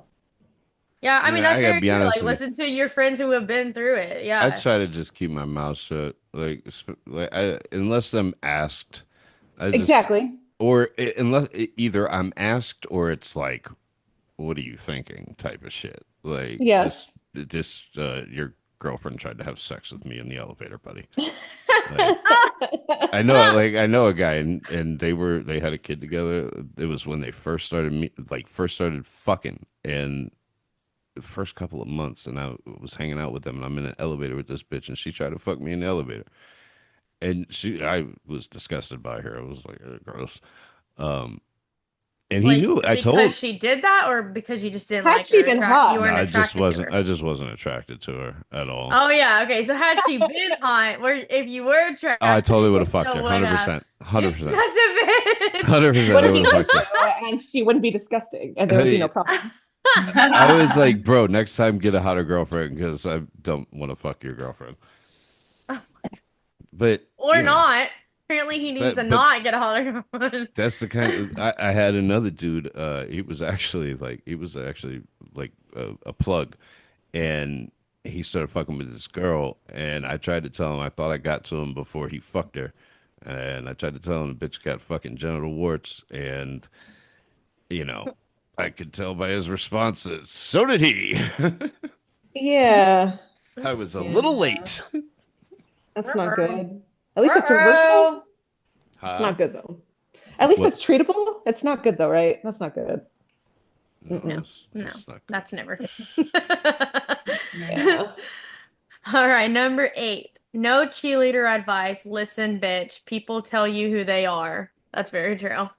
Yeah, I mean, I that's gotta very be true. honest Like, with you. listen to your friends who have been through it. I Yeah. try to just keep my mouth shut. Unless I'm asked, I just Exactly. unless either I'm asked or it's like, what are you thinking? Type of shit. Like Yes. your girlfriend tried to have sex with me in the elevator, buddy. Like, I know a guy and they had a kid together. It was when they first started fucking and the first couple of months and I was hanging out with them and I'm in an elevator with this bitch and she tried to fuck me in the elevator. And I was disgusted by her. I was like, gross. Um, and he Like, knew. I because told. she did that, or because you just didn't Had like she her, been you hot? No, weren't attracted to her. I just wasn't attracted to her at all. Oh yeah, okay. So had she been hot, where if you were Oh, I attracted, totally would you have fucked her. still would have. 100%. You're 100%. such a bitch. 100%. What I if would he have was fucked her. and she wouldn't be disgusting and there would be no problems? I was like, bro, next time get a hotter girlfriend because I don't want to fuck your girlfriend. But Or you know, not. Apparently, he needs to but not get a hotter one. that's the kind of I had another dude. He was actually a plug, and he started fucking with this girl, and I tried to tell him I thought I got to him before he fucked her, and I tried to tell him the bitch got fucking genital warts, and you know, I could tell by his responses. So did he. Yeah. I was a Yeah. little late. That's not good. At least it's reversible. It's not good though. At least What? it's treatable. It's not good though, right? That's not good. No, it's not good. that's never good. Yeah. All right, number 8. No cheerleader advice. Listen, bitch. People tell you who they are. That's very true.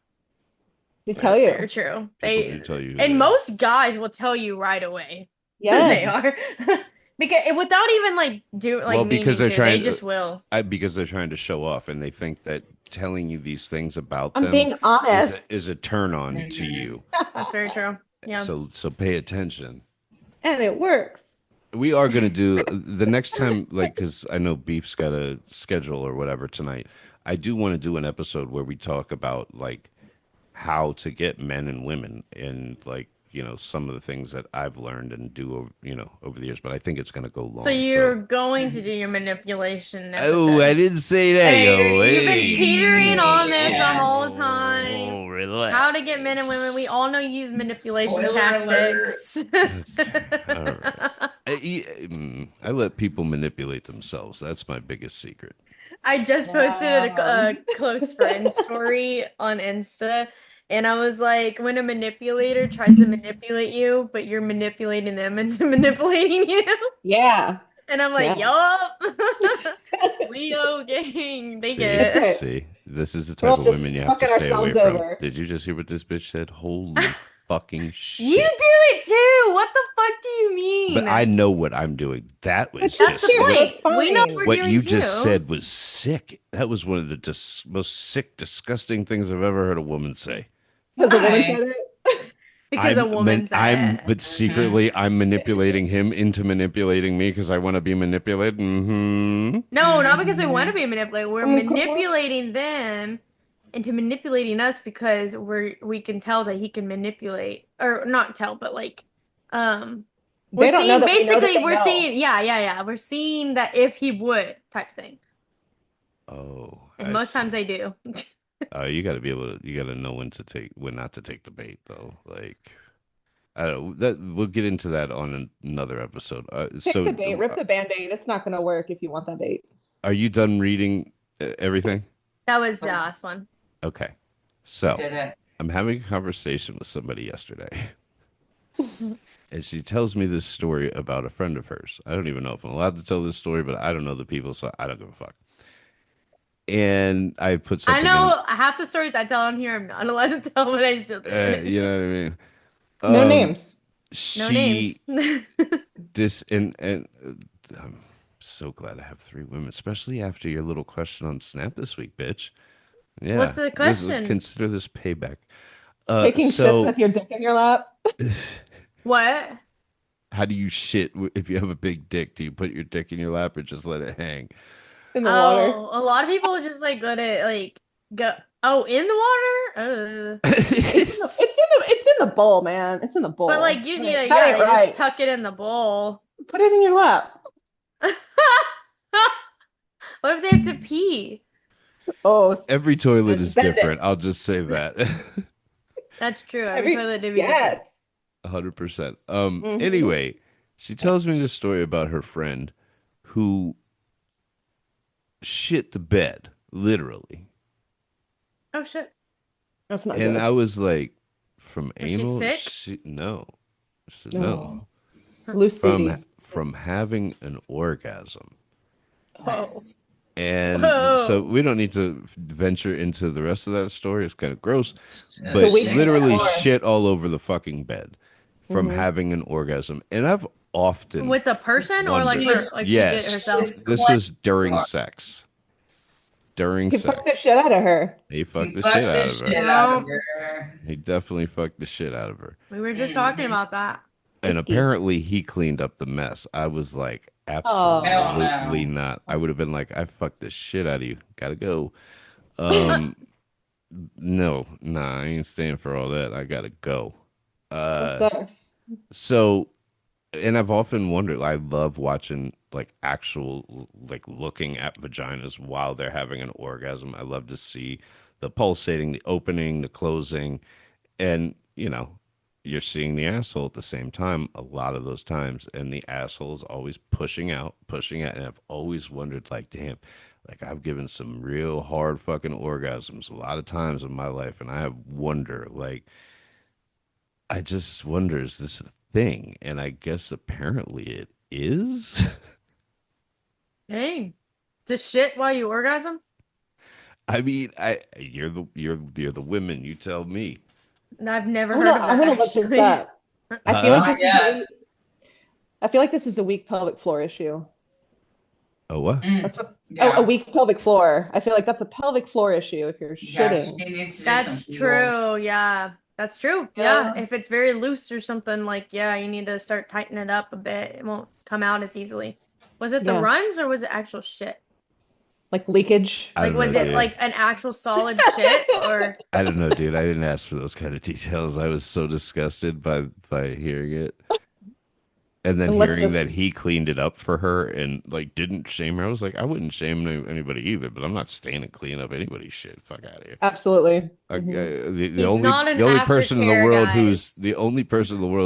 They tell That's you. very true. People do tell you who And they are. most guys will tell you right away who they Yes. are. Because without even Well, because they're they trying just will. because they're trying to show off, and they think that telling you these things about I'm them being honest. is a turn on to you. That's very true. Yeah. So pay attention. And it works. We are going to do the next time, like, because I know Beef's got a schedule or whatever tonight. I do want to do an episode where we talk about like how to get men and women, and like, you know, some of the things that I've learned and do, you know, over the years. But I think it's going to go long. So you're going to do your manipulation Oh, episode. I didn't say that, yo. You've been Hey. teetering on this the Yeah. whole time. Oh, relax. How to get men and women. We all know you use manipulation Spoiler tactics. All right. I let people manipulate themselves. That's my biggest secret. I just posted a close friend story on Insta, and I was like, when a manipulator tries to manipulate you, but you're manipulating them into manipulating you. Yeah. And I'm like, Yeah. yup. Leo gang. They See? get That's right. See, this is the We're all type of just women you have to fucking stay away ourselves from. over. Did you just hear what this bitch said? Holy fucking shit. You do it too. What the fuck do you mean? But I know what I'm doing. That was That's just the what, It's point. We know fine. what we're what doing you too. just said was sick. That was one of the most sick, disgusting things I've ever heard a woman say. Because a woman Why? said it. Because a woman said. but secretly I'm manipulating him into manipulating me because I want to be manipulated. Mm-hmm. No, not because we want to be manipulated. We're Oh, come on. manipulating them into manipulating us because we can tell that he can manipulate, or not tell, but like, we're They don't know seeing that we know that basically they we're know. seeing we're seeing that if he would type thing, Oh, and I most see. times they do. You got to be able to. You got to know when not to take the bait, though. Like, I don't. That we'll get into that on another episode. Take the bait, rip the band-aid. It's not going to work if you want that bait. Are you done reading everything? That was the last one. Okay, so Did it. I'm having a conversation with somebody yesterday, and she tells me this story about a friend of hers. I don't even know if I'm allowed to tell this story, but I don't know the people, so I don't give a fuck. And I put I something. know half the stories I tell on here, I'm not allowed to tell, but I still do. You know what I mean? No names. No names. And I'm so glad I have 3 women, especially after your little question on Snap this week, bitch. Yeah. What's the question? Consider this payback. Taking shits with your dick in your lap. What? How do you shit if you have a big dick? Do you put your dick in your lap or just let it hang? In the water. A lot of people just like go to go. Oh, in the water? It's in the bowl, man. It's in the bowl. But like usually, That they ain't right. just tuck it in the bowl. Put it in your lap. What if they have to pee? Oh, Every toilet is Bend it. different. I'll just say that. That's true. Every toilet did be different. yes. 100%. Mhm. Anyway, she tells me this story about her friend who shit the bed, literally. Oh shit. That's not And good. I was like, from Was she anal? sick? No. She said, no. Lucy. From having an orgasm. Nice. And Whoa. so we don't need to venture into the rest of that story. It's kind of gross. But But we can literally explore. shit all over the fucking bed from Mhm. having an orgasm. And I've often... With the person or like her, Wonders. like Yes. she did herself? This was during sex. During He sex. fucked the shit out of her. He fucked the Fuck shit out the of shit her. out of her. He definitely fucked the shit out of her. We were just talking about that. And apparently he cleaned up the mess. I was like, Oh. absolutely not. I would have been like, I fucked the shit out of you. Gotta go. No, I ain't staying for all that. I gotta go. That sucks. So, and I've often wondered, I love watching like actual, like looking at vaginas while they're having an orgasm. I love to see the pulsating, the opening, the closing, and you're seeing the asshole at the same time a lot of those times, and the asshole is always pushing out, and I've always wondered, like, damn, like I've given some real hard fucking orgasms a lot of times in my life, and I wonder, like, I just wonder, is this a thing? And I guess apparently it is. Dang. To shit while you orgasm? I mean, you're the women. You tell me. I've never heard of I'm that gonna look this actually. up. I feel like Not this is yet. I feel like this is a weak pelvic floor issue. Oh, what? That's what. Yeah. Oh, a weak pelvic floor. I feel like that's a pelvic floor issue if you're Yeah, shitting. she needs to do That's some true. Giggles. Yeah. That's true. Yeah. Yeah. If it's very loose or something, like, yeah, you need to start tightening it up a bit. It won't come out as easily. Was it the Yeah. runs or was it actual shit? Like leakage. I Like, don't was know, it dude. like an actual solid shit or? I don't know, dude. I didn't ask for those kind of details. I was so disgusted by hearing it. And then And let's hearing just that he cleaned it up for her and like didn't shame her. I was like, I wouldn't shame anybody either, but I'm not staying and cleaning up anybody's shit. Fuck out of here. absolutely. Like, Mhm. the He's only not an the only person in the aftercare, world guys.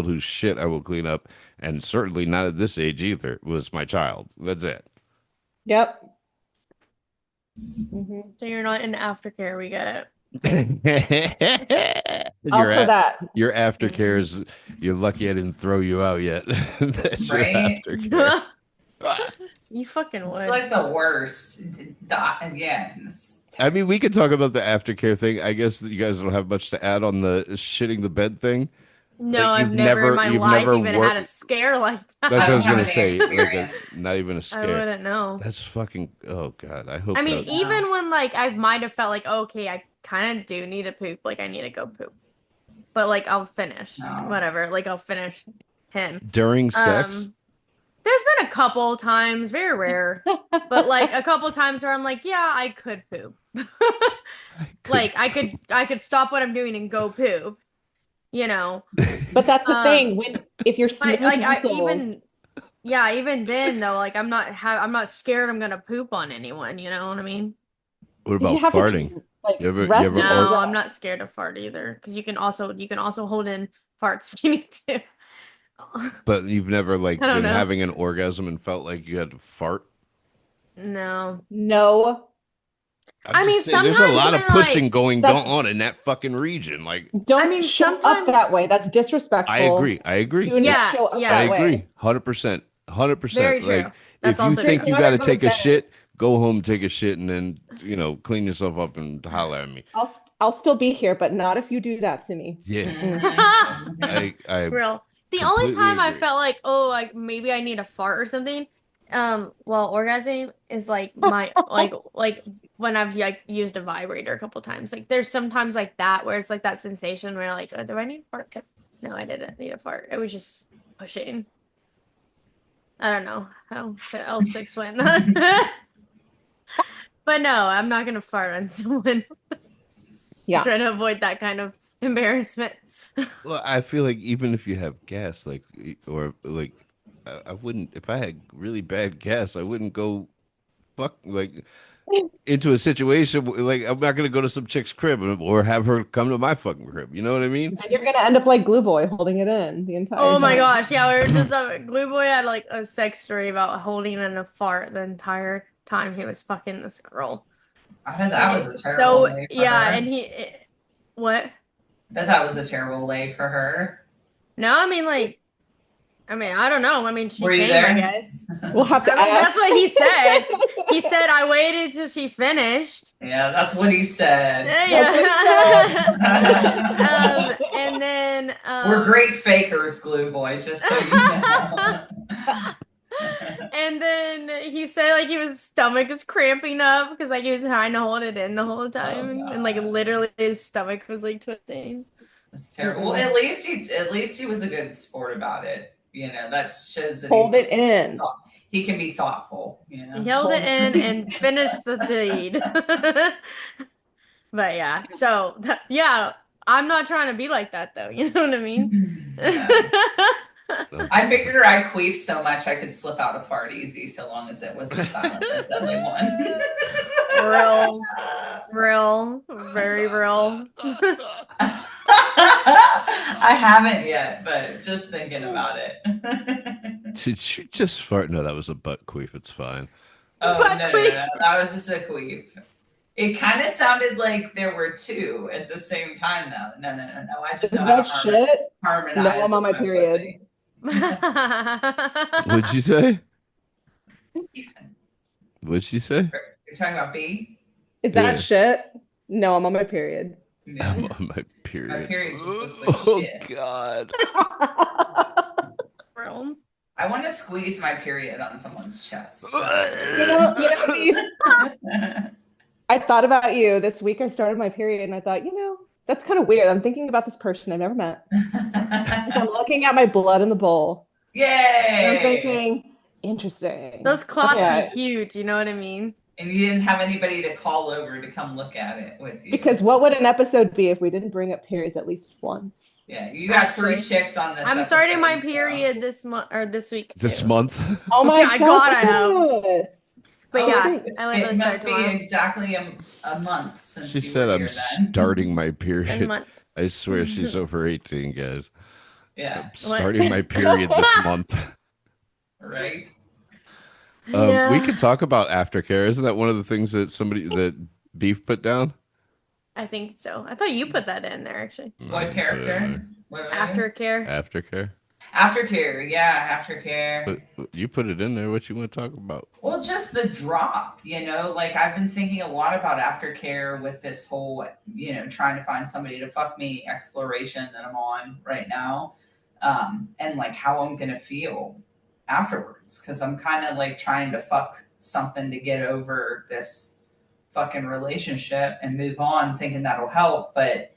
whose shit I will clean up, and certainly not at this age either, was my child. That's it. Yep. Mhm. So you're not in aftercare. We get it. Also that. Your aftercare is, you're lucky I didn't throw you out yet. That's your Right? aftercare. You fucking It's would. like the worst. Again. I mean, we could talk about the aftercare thing. I guess that you guys don't have much to add on the shitting the bed thing. No, Like, I've never in my you've life never even had a scare like that. That's what I was don't have gonna any say. Like experience. not even a I scare. wouldn't know. That's fucking. Oh god. I hope I mean, that. even when like I might have felt like, okay, I kind of do need to poop, like I need to go poop, but like I'll finish, No. whatever, like I'll finish him. During sex. There's been a couple times, very rare, but like a couple times where I'm like, yeah, I could poop. Like I could stop what I'm doing and go poop, you know. But that's the thing. If you're But smooth like muscles, even then though, like I'm not scared I'm gonna poop on anyone, you know what I mean? What you about have to farting? like You ever- rest you ever and No, or- I'm digest. not scared of fart either, because you can also hold in farts if you need to. But you've never like I don't been know. having an orgasm and felt like you had to fart. No. No, I'm I just mean, saying, there's a lot of sometimes, like, pushing going that's on in that fucking region. Like, don't I mean, show up sometimes- that way. That's disrespectful. I agree. Do not Yeah, show up yeah. I that agree. way. 100%. 100%. Very true. Like, That's if you also think true. you got to Go to take a bed. shit, go home, take a shit, and then clean yourself up and holler at me. I'll still be here, but not if you do that to me. Yeah. Mhm. I Real. The only completely time I agree. felt like, oh, like maybe I need a fart or something, while orgasming is like my like when I've like used a vibrator a couple times. Like there's sometimes like that where it's like that sensation where like, do I need a fart? No, I didn't need a fart. It was just pushing. I don't know how else to explain that. But no, I'm not gonna fart on someone. Yeah. Try to avoid that kind of embarrassment. Well, I feel like even if you have gas, like, or like, I wouldn't, if I had really bad gas, I wouldn't go fuck, like, into a situation, like, I'm not going to go to some chick's crib or have her come to my fucking crib. You know what I mean? And you're gonna end up like Glue Boy holding it in the entire Oh my time. gosh, yeah, we were just Glue Boy had like a sex story about holding in a fart the entire time he was fucking this girl. I bet that was a terrible So lay for yeah, her. and what? Bet that was a terrible lay for her. No, I mean like, I don't know. I mean she Were you came, there? I guess. We'll have to I mean, ask. that's what he said. He said I waited till she finished. Yeah, that's what he said. Yeah. And then We're great fakers, Glue Boy, just so you know. And then he said like his stomach was cramping up because like he was trying to hold it in the whole time, and like literally his stomach was like twisting. That's terrible. Well, at least he was a good sport about it. That shows that Hold it in. He can be thoughtful. He held it in and finished the deed. But yeah, so yeah, I'm not trying to be like that though. You know what I mean? Yeah. I figured I queefed so much I could slip out a fart easy, so long as it was a silent but deadly one. Real, very real. I haven't yet, but just thinking about it. Did you just fart? No, that was a butt queef. It's fine. Oh, Butt no, queef. that was just a queef. It kind of sounded like there were two at the same time, though. No. I just Is know how that to shit? harmonize. No, I'm on my with period. pussy. What'd you say? What'd she say? You're talking about B? Is that Yeah. shit? No, I'm on my period. Yeah. I'm on my period. My period just looks like Oh shit. God. Real. I want to squeeze my period on someone's chest. I thought about you this week. I started my period, and I thought, that's kind of weird. I'm thinking about this person I've never met. I'm looking at my blood in the bowl. Yay! And I'm thinking, interesting. Those clots Okay. be huge, you know what I mean? And you didn't have anybody to call over to come look at it with you. Because what would an episode be if we didn't bring up periods at least once? Yeah, you got three Actually, chicks on this. I'm starting my episode, so- period this month or this week. This too. month? Oh my Yeah, God, I hope. goodness. But Oh, yeah, it I literally must start be tomorrow. exactly a month since She you said were I'm here then. starting my Been a period. month. I swear she's over 18, guys. Yeah, I'm starting my period this month. right. We could talk about aftercare. Isn't that one of the things that Beef put down? I think so. I thought you put that in there actually. What character? What Aftercare. Aftercare. Aftercare, yeah, aftercare. But you put it in there. What you want to talk about? Well, just the drop, like I've been thinking a lot about aftercare with this whole, trying to find somebody to fuck me exploration that I'm on right now. And like how I'm going to feel afterwards. Cause I'm kind of like trying to fuck something to get over this fucking relationship and move on thinking that'll help. But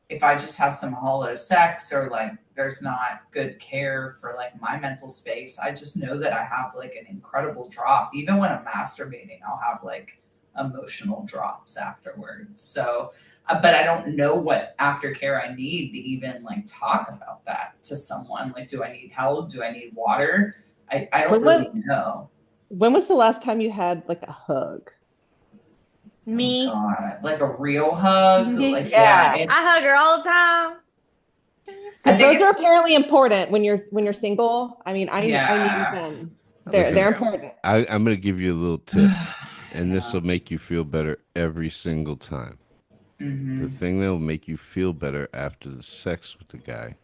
if I just have some hollow sex or like there's not good care for like my mental space, I just know that I have like an incredible drop. Even when I'm masturbating, I'll have like emotional drops afterwards. So, but I don't know what aftercare I need to even like talk about that to someone. Like, do I need help? Do I need water? I don't really know. When was the last time you had like a hug? Me. Oh, God. Like a real hug? Like, Yeah. it's- I hug her all the time. I think Those it's- are apparently important when you're single. I mean, I need them. They're Okay. important. I'm going to give you a little tip, and this will make you feel better every single time. Mhm. The thing that will make you feel better after the sex with the guy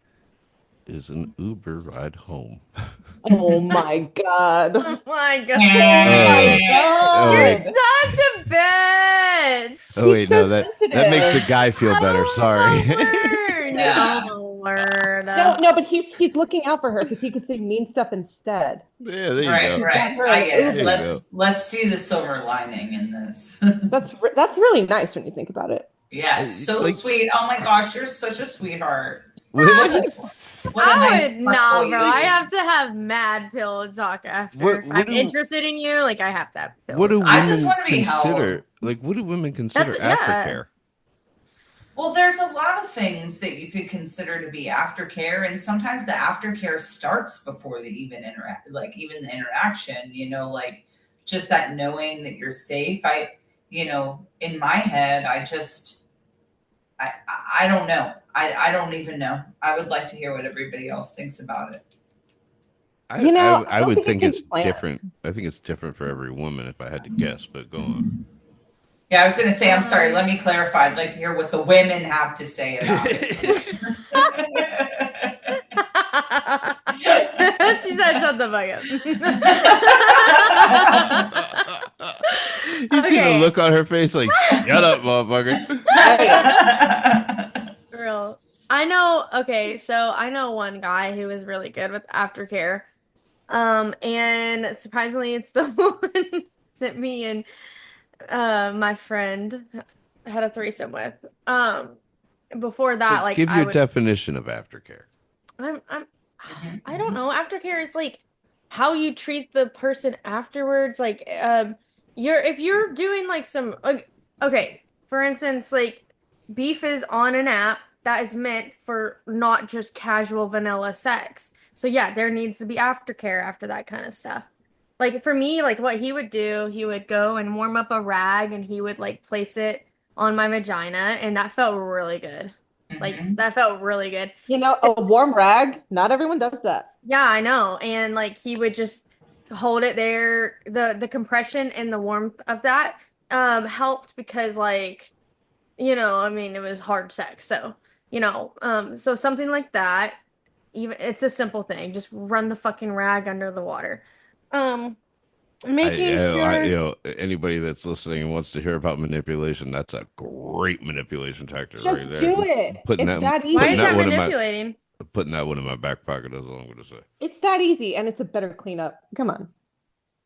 is an Uber ride home. Oh my God. Oh my god. Oh my Oh, You're wait. such a bitch. Oh wait, He's no, so that sensitive. makes the guy feel better. Oh, Sorry. my word. Yeah. Oh, word. No, but he's looking out for her because he could say mean stuff instead. Yeah, there you Right, go. right. Got her I get it. There you Let's see the silver lining in this. That's really nice when you think about it. Yeah, it's so Like- sweet. Oh my gosh, you're such a sweetheart. What- What a I nice would nah, fuckboy bro. you I are. have to have mad pillow talk after. What- if what I'm do- interested in you, like I have to have pillow What do talk. I just women wanna be consider? held. Like, what do women consider That's- yeah. aftercare? Well, there's a lot of things that you could consider to be aftercare, and sometimes the aftercare starts before the even the interaction. Like just that knowing that you're safe. In my head, I don't know. I don't even know. I would like to hear what everybody else thinks about it. I I don't would think think it can it's be planned. different. I think it's different for every woman if I had to guess, but go on. Yeah, I was going to say, I'm sorry. Let me clarify. I'd like to hear what the women have to say about it. She said, "Shut the fuck up." You see the Okay. look on her face like, shut up, motherfucker. Real. I know. Okay, so I know one guy who is really good with aftercare. And surprisingly, it's the one that me and my friend had a threesome with. Before that, like Give I your would. definition of aftercare. I don't know. Aftercare is like how you treat the person afterwards. Like, if you're doing like some, okay, for instance, like Beef is on an app that is meant for not just casual vanilla sex. So yeah, there needs to be aftercare after that kind of stuff. Like for me, like what he would do, he would go and warm up a rag and he would like place it on my vagina, and that felt really good. Like that felt really good. You know, a warm rag, not everyone does that. Yeah, I know. And like he would just hold it there. The compression and the warmth of that helped because like, I mean, it was hard sex. So, so something like that, even it's a simple thing. Just run the fucking rag under the water. Making sure anybody that's listening and wants to hear about manipulation, that's a great manipulation tactic right Just there. do it. Putting It's that, that easy. Why is that that one manipulating? putting that one in my back pocket is all I'm going to say. It's that easy, and it's a better cleanup. Come on.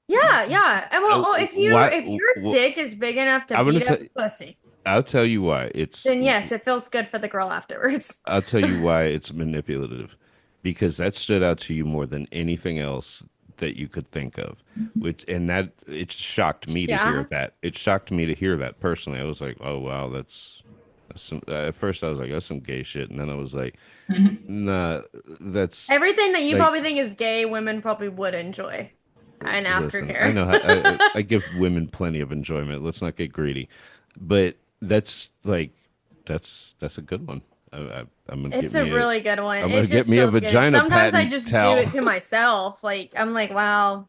Yeah. And well, if your Why- dick is big enough to I'm gonna beat up pussy, I'll tell you why. then yes, it feels good for the girl afterwards. I'll tell you why it's manipulative, because that stood out to you more than anything else that you could think of. It shocked me to hear that. It shocked me to hear that personally. I was like, oh wow, that's some. At first, I was like, that's some gay shit, and then I was like, nah, that's Everything that you like, probably think is gay, women probably would enjoy. And listen, aftercare. I know I give women plenty of enjoyment. Let's not get greedy, but that's a good one. I'm gonna It's get a me really good one. I'm It gonna just get me a feels good. vagina Sometimes I patent just towel. do it to myself. Like I'm like, wow,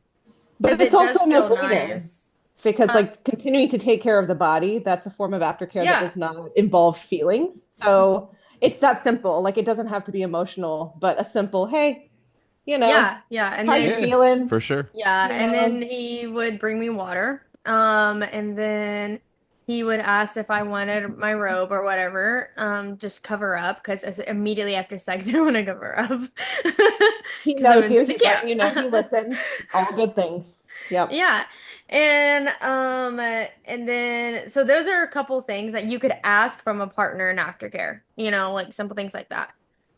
But because it's it also does no feel brainer. nice. Because like continuing to take care of the body, that's a form of aftercare that does not involve feelings. So it's that simple. Like it doesn't have to be emotional, but a simple, hey, Yeah, and how then you feeling? For sure. yeah, You and know? then he would bring me water. And then he would ask if I wanted my robe or whatever. Just cover up because immediately after sex I don't want to cover up. He 'Cause I'm knows you. He's insecure. letting you know he listens. All good things. Yep. Yeah. And then so those are a couple things that you could ask from a partner in aftercare, like simple things like that.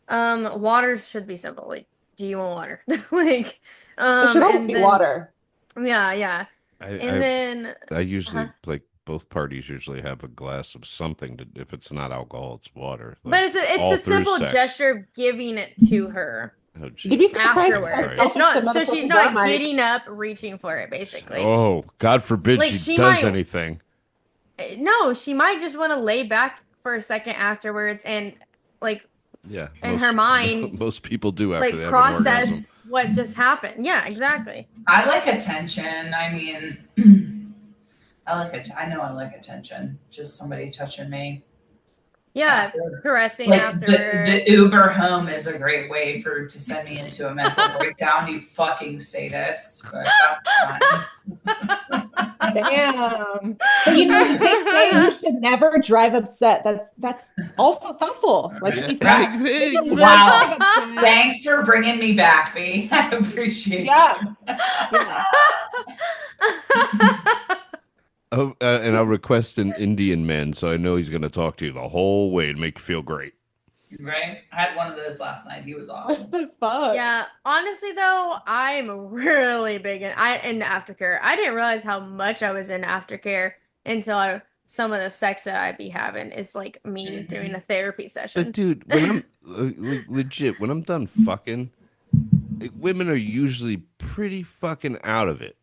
Water should be simple. Like, do you want water? Like, It should always and be then water. yeah. And then I usually like both parties usually have a glass of something to, if it's not alcohol, it's water. but Like, it's all the through simple sex. gesture of giving it to her Oh, You'd be Jesus surprised how afterwards. Christ. It's not some so she's motherfuckers not are, Mike. getting up, reaching for it, basically. Oh, God forbid Like, she she does might- anything. No, she might just want to lay back for a second afterwards and like Yeah. in her mind, most people do after like they have an orgasm. process what just happened. Yeah, exactly. I like attention. I mean, I know I like attention. Just somebody touching me. Yeah, After. caressing Like after. the Uber home is a great way to send me into a mental breakdown, you fucking sadist. But that's fine. Damn. But they say you should never drive upset. That's also thoughtful. Like if you Yeah. say, Wow. upset, Thanks for bringing me back, B. I appreciate yeah. Oh, and I'll request an Indian man, so I know he's going to talk to you the whole way and make you feel great. you. Right? I had one of those last night. He was awesome. What the fuck? Yeah, honestly though, I'm really big in aftercare. I didn't realize how much I was in aftercare until some of the sex that I'd be having is like me doing a therapy session. But dude, when I'm legit, when I'm done fucking, women are usually pretty fucking out of it.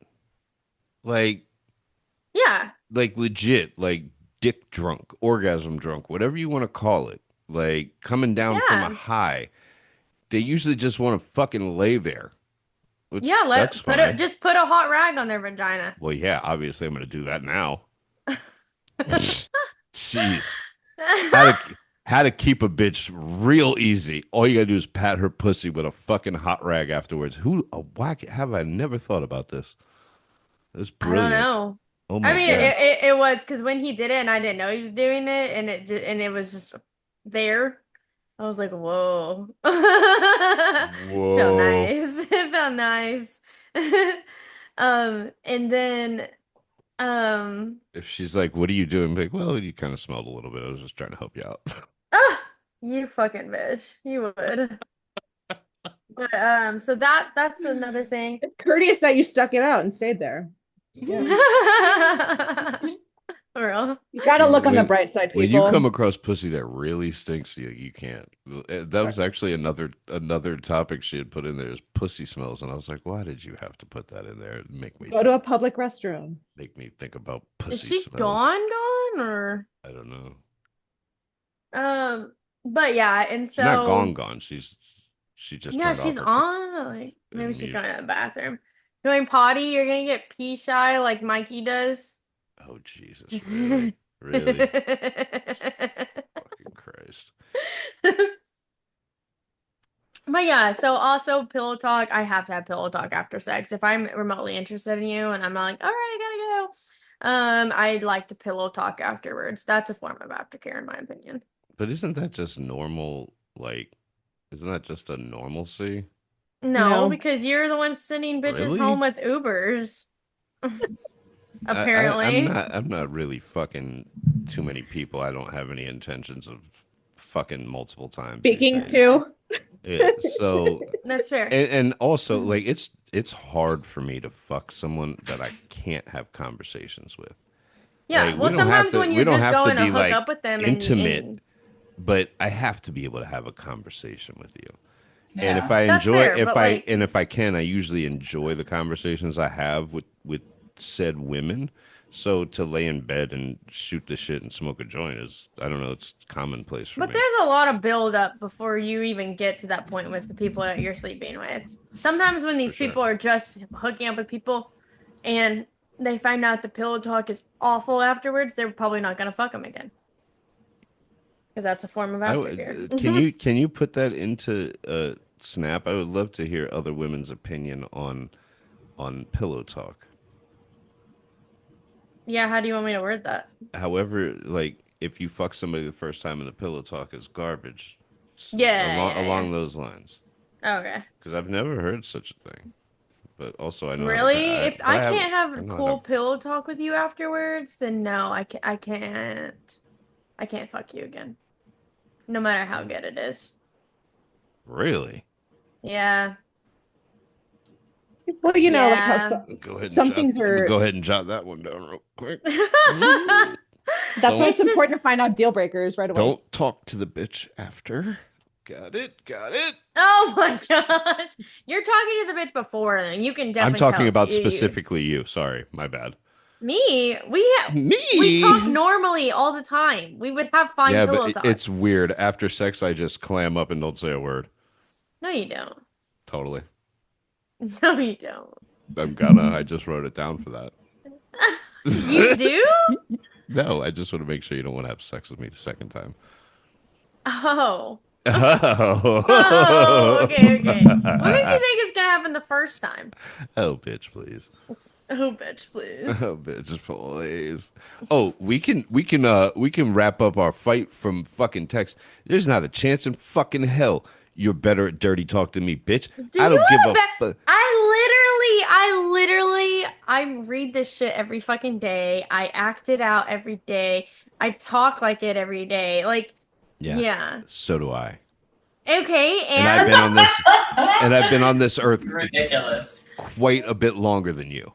Like legit, like dick drunk, orgasm drunk, whatever you want to call it. Like coming down from a high. They usually just want to fucking lay there. That's fine. Just put a hot rag on their vagina. Well, yeah, obviously I'm going to do that now. Jeez. How to keep a bitch real easy. All you got to do is pat her pussy with a fucking hot rag afterwards. Why have I never thought about this? That's brilliant. I don't know. Oh my I mean, God. it was because when he did it and I didn't know he was doing it and it was just there. I was like, whoa. Whoa. Felt nice. It felt nice. And then If she's like, what are you doing? I'm like, well, you kind of smelled a little bit. I was just trying to help you out. you fucking bitch. You would. But so that's another thing. It's courteous that you stuck it out and stayed there. Yeah. For real. You gotta look on the When- bright side, When you people. come across pussy that really stinks, you can't. That was actually another topic she had put in there is pussy smells, and I was like, why did you have to put that in there? Go to a public restroom. Make me think about Is pussy she smells. gone or? I don't know. But yeah, and She's not so gone. She just yeah, turned she's off her on. Like maybe and she's mute. going to the bathroom. Going potty, you're gonna get pee shy like Mikey does. Oh Jesus! Really? Really? Fucking Christ! But yeah, so also pillow talk. I have to have pillow talk after sex. If I'm remotely interested in you and I'm not like, all right, I gotta go. I'd like to pillow talk afterwards. That's a form of aftercare, in my opinion. But isn't that just normal? Like, isn't that just a normalcy? No, No. because you're the one sending bitches Really? home with Ubers. Apparently. I'm not really fucking too many people. I don't have any intentions of fucking multiple times. these Speaking days. to. Yeah, so That's fair. and also like it's hard for me to fuck someone that I can't have conversations with. Yeah, like, well, we don't have sometimes to- when we you're don't just have to going to be, hook like, up with them intimate. and But I have to be able to have a conversation with you. And Yeah. if I That's enjoy fair, if but, I like- and if I can, I usually enjoy the conversations I have with said women. So to lay in bed and shoot the shit and smoke a joint is, I don't know, it's commonplace for But me. there's a lot of build up before you even get to that point with the people that you're sleeping with. Sometimes when these For sure. people are just hooking up with people and they find out the pillow talk is awful afterwards, they're probably not gonna fuck them again. Because that's a form of aftercare. Can you put that into Snap? I would love to hear other women's opinion on pillow talk. Yeah, how do you want me to word that? However, like if you fuck somebody the first time and the pillow talk is garbage, Yeah, along those lines. Okay. Because I've never heard such a thing, but also I know Really? If but I can't have know how cool to- pillow talk with you afterwards, then no, I can't. I can't fuck you again. No matter how good it is. Really? Yeah. Well, you know, like how Yeah. some things are. Go ahead and jot that one down real quick. That's why it's It's important just- to find out deal breakers right away. Don't talk to the bitch after. Got it. Oh my gosh. You're talking to the bitch before, then you can I'm definitely talking tell about you- specifically you. Sorry, my bad. Me? Me? We talk normally all the time. We would have fine Yeah, pillow but talk. it's weird. After sex, I just clam up and don't say a word. No, you don't. Totally. No, you don't. I'm gonna. I just wrote it down for that. You do? No, I just want to make sure you don't want to have sex with me the second time. Oh. Oh. Oh, okay. What makes you think it's gonna happen the first time? Oh, bitch, please. Oh, bitch, please. Oh, bitch, please. Oh, we can wrap up our fight from fucking text. There's not a chance in fucking hell you're better at dirty talk than me, bitch. I don't give a fuck. I read this shit every fucking day. I act it out every day. I talk like it every day. Like, yeah. So do I. Okay, And I've been on this earth Ridiculous. quite a bit longer than you.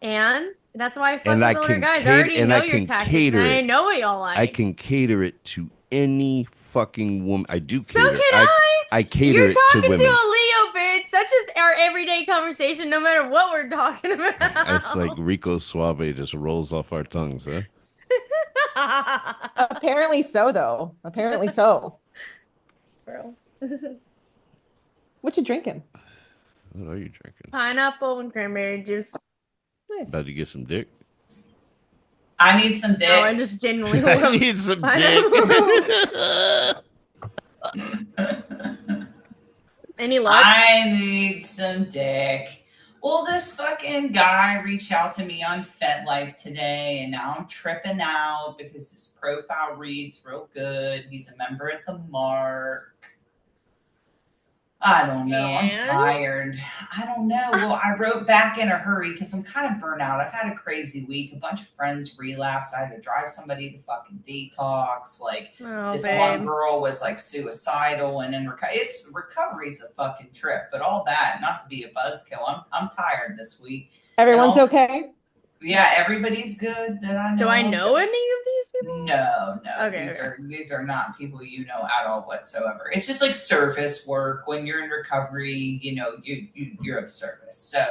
And that's why I fuck And with I other can guys. I cater- already and know I your can tactics. cater And I it. know what y'all like. I can cater it to any fucking woman. I do So cater. can I. I cater You're it to talking women. to a Leo, bitch. That's just our everyday conversation, no matter what we're talking about. It's like Rico Suave just rolls off our tongues, huh? Apparently so, though. Apparently so. Bro. What you drinking? What are you drinking? Pineapple and cranberry juice. Nice. About to get some dick? I need some dick. No, I just genuinely I love need some pineapple. dick. Any luck? I need some dick. Well, this fucking guy reached out to me on FetLife today, and now I'm tripping out because his profile reads real good. He's a member at the Mark. I don't know. I'm And? tired. I don't know. Well, I wrote back in a hurry because I'm kind of burnt out. I've had a crazy week. A bunch of friends relapsed. I had to drive somebody to fucking detox. Like, Oh, this one babe. girl was like suicidal and in recovery's a fucking trip. But all that, not to be a buzzkill. I'm tired this week. Everyone's No. okay? Yeah, everybody's good that I know. Do I of. know any of these people? No. Okay, These are not people you know at all whatsoever. It's just like service work. When you're in recovery, you know, you're of service. So,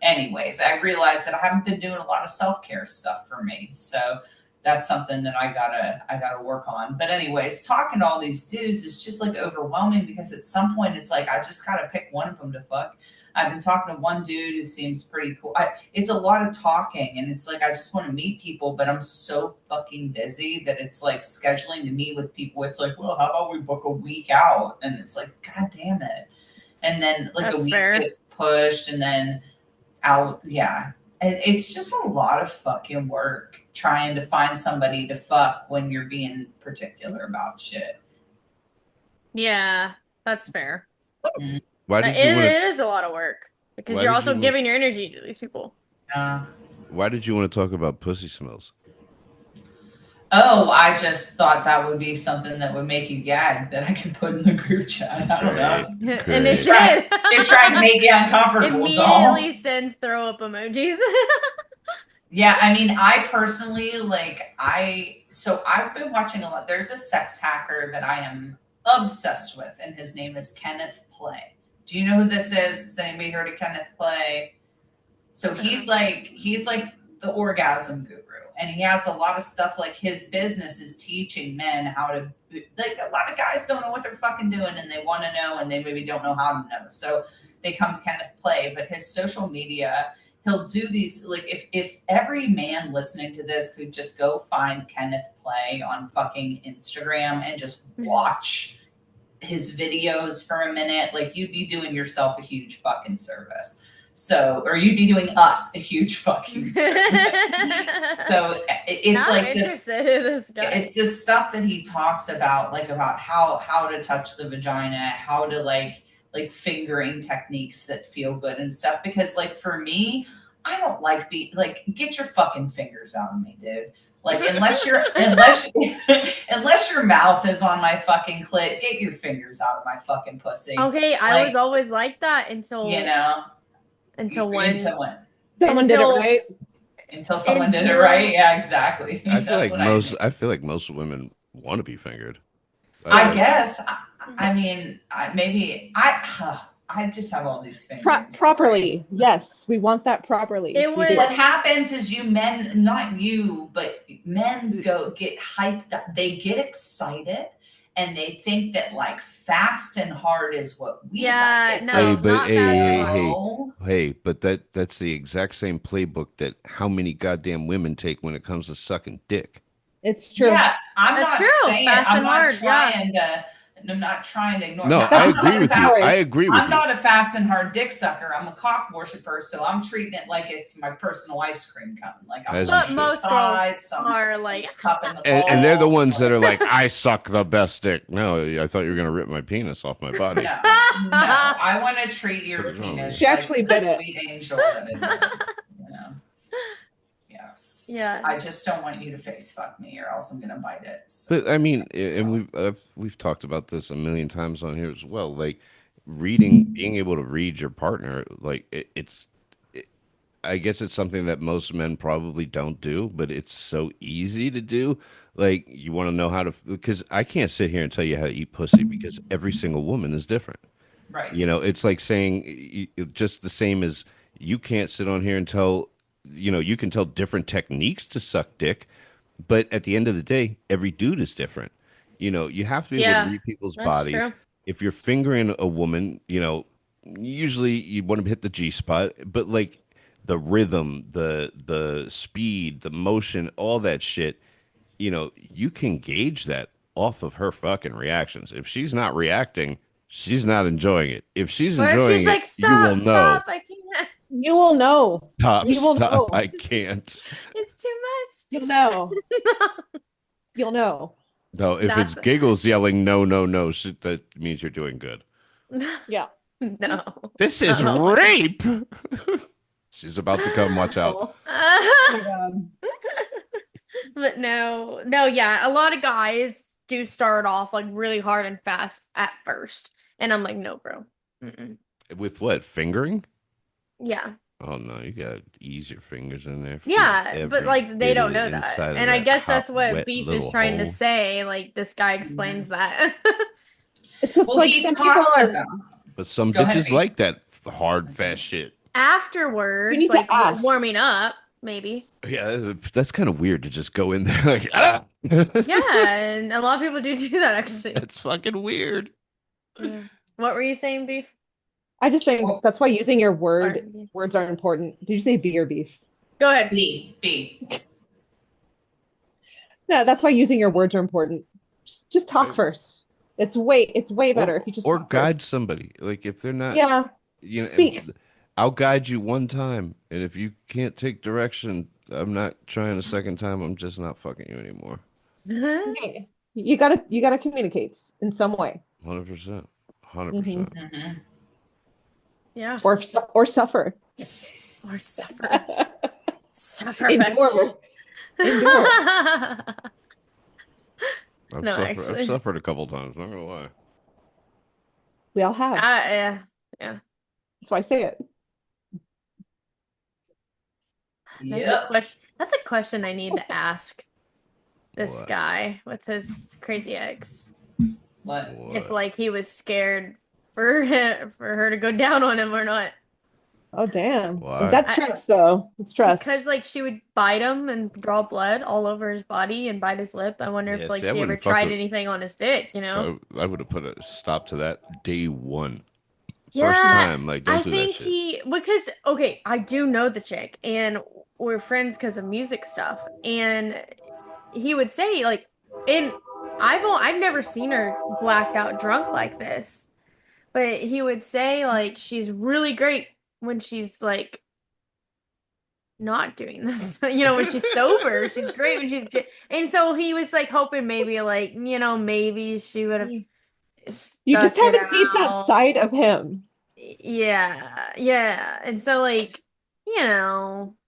anyways, I realized that I haven't been doing a lot of self-care stuff for me. So that's something that I gotta work on. But anyways, talking to all these dudes is just like overwhelming because at some point it's like I just gotta pick one of them to fuck. I've been talking to one dude who seems pretty cool. It's a lot of talking, and it's like I just want to meet people, but I'm so fucking busy that it's like scheduling to meet with people. It's like, well, how about we book a week out? And it's like, God damn it. And then like That's a week fair. gets pushed, and then out. Yeah, and it's just a lot of fucking work trying to find somebody to fuck when you're being particular about shit. Yeah, that's fair. Why did you want It is a lot of work because Why you're did also you- giving your energy to these people. Why did you want to talk about pussy smells? Oh, I just thought that would be something that would make you gag that I could put in the group chat. I don't know. And it Just trying, did. just trying to make you uncomfortable. is all. Immediately sends throw up emojis. Yeah, I mean, I personally I've been watching a lot. There's a sex hacker that I am obsessed with, and his name is Kenneth Play. Do you know who this is? Has anybody heard of Kenneth Play? So he's like the orgasm guru, and he has a lot of stuff. Like his business is teaching men how to. Like a lot of guys don't know what they're fucking doing, and they want to know, and they maybe don't know how to know. So they come to Kenneth Play, but his social media. He'll do these, like, if every man listening to this could just go find Kenneth Play on fucking Instagram and just watch his videos for a minute, like, you'd be doing yourself a huge fucking service. So, or you'd be doing us a huge fucking service. So it's Not like interested in this guy. It's this stuff that he talks about, like about how to touch the vagina, how to like fingering techniques that feel good and stuff. Because like for me, I don't like get your fucking fingers out of me, dude. Like unless your mouth is on my fucking clit, get your fingers out of my fucking pussy. Okay, I was always like that until Someone did it right. Until someone did it right. Yeah, exactly. I feel like most women want to be fingered. I guess. I mean, I just have all these fingers. Properly. Yes, we want that properly. What happens is you men, not you, but men get hyped up. They get excited and they think that like fast and hard is what we like. Hey, but that's the exact same playbook that how many goddamn women take when it comes to sucking dick. It's true. Yeah, I'm not saying I'm not trying to ignore. No, I agree with you. I agree with you. I'm not a fast and hard dick sucker. I'm a cock worshiper, so I'm treating it like it's my personal ice cream cone. Like I'm but most girls are like cup in the and they're the ones that are like, I suck the best dick. No, I thought you were gonna rip my penis off my body. No, I want to treat your penis. She actually like bit sweet angel that it is. You know. Yes. Yeah. I just don't want you to face fuck me, or else I'm gonna bite it. So. But I mean, and we've talked about this a million times on here as well. Like being able to read your partner, like I guess it's something that most men probably don't do, but it's so easy to do. Like you want to know how to, because I can't sit here and tell you how to eat pussy because every single woman is different. Right. You know, it's like saying just the same as you can't sit on here and tell. You know, you can tell different techniques to suck dick, but at the end of the day, every dude is different. You know, you have to be able to read people's bodies. True. If you're fingering a woman, you know, usually you want to hit the G spot, but like the rhythm, the speed, the motion, all that shit, you know, you can gauge that off of her fucking reactions. If she's not reacting, she's not enjoying it. If she's enjoying like, it, you will know. I can't. You will know. Stop, I can't. It's too much. You'll know. You'll know. No, if it's Giggles yelling, no, that means you're doing good. Yeah. No. This is rape. She's about to come. Watch out. Oh my God. But no, yeah. A lot of guys do start off like really hard and fast at first. And I'm like, no, bro. With what? Fingering? Yeah. Oh no, you gotta ease your fingers in there. Feel Yeah, but every like they bit of don't the know that. inside of And I that guess hot, that's what wet Beef is little trying to hole. say. Like this guy explains that. It's because Well, like he some people talks are. about. But some Go ahead, bitches B. like that hard, fast shit. You Afterwards, need to like ask. warming up, maybe. Yeah, that's kind of weird to just go in there like, ah! Yeah, and a lot of people do that actually. That's fucking weird. Yeah. What were you saying, Beef? I just think Well, that's why using your Or, words are important. Did you say bee or beef? go ahead. B. No, that's why using your words are important. Just talk Right. first. It's way better if you just Or talk guide first. somebody. Like if they're not, Yeah, you know, speak. I'll guide you one time, and if you can't take direction, I'm not trying a second time. I'm just not fucking you anymore. Yeah. You gotta communicate in some way. 100%. Hmm 100%. Mm-hmm. Yeah. Or suffer. Or suffer. Suffer much. Endure. Endure. I've No, suffered. I've actually. suffered a couple times. Not gonna lie. We all have. Yeah. Yeah. That's why I say it. That's a Yep. question. That's a question I need to ask this What? guy with his crazy ex. What? If What? like he was scared for her to go down on him or not. Oh damn. Why? That's stress though. It's stress. Because like she would bite him and draw blood all over his body and bite his lip. I wonder Yeah, if like see, I she ever wouldn't fuck tried with. anything on his dick, you know? I would have put a stop to that day one. First Yeah, time, like, don't I do that think shit. because okay, I do know the chick and we're friends because of music stuff. And he would say like in I've never seen her blacked out drunk like this. But he would say like she's really great when she's like not doing this. You know, when she's sober, she's great when and so he was like hoping maybe like, maybe she would have You just stuck it haven't seen that out. side of him. Yeah. Yeah. And so like,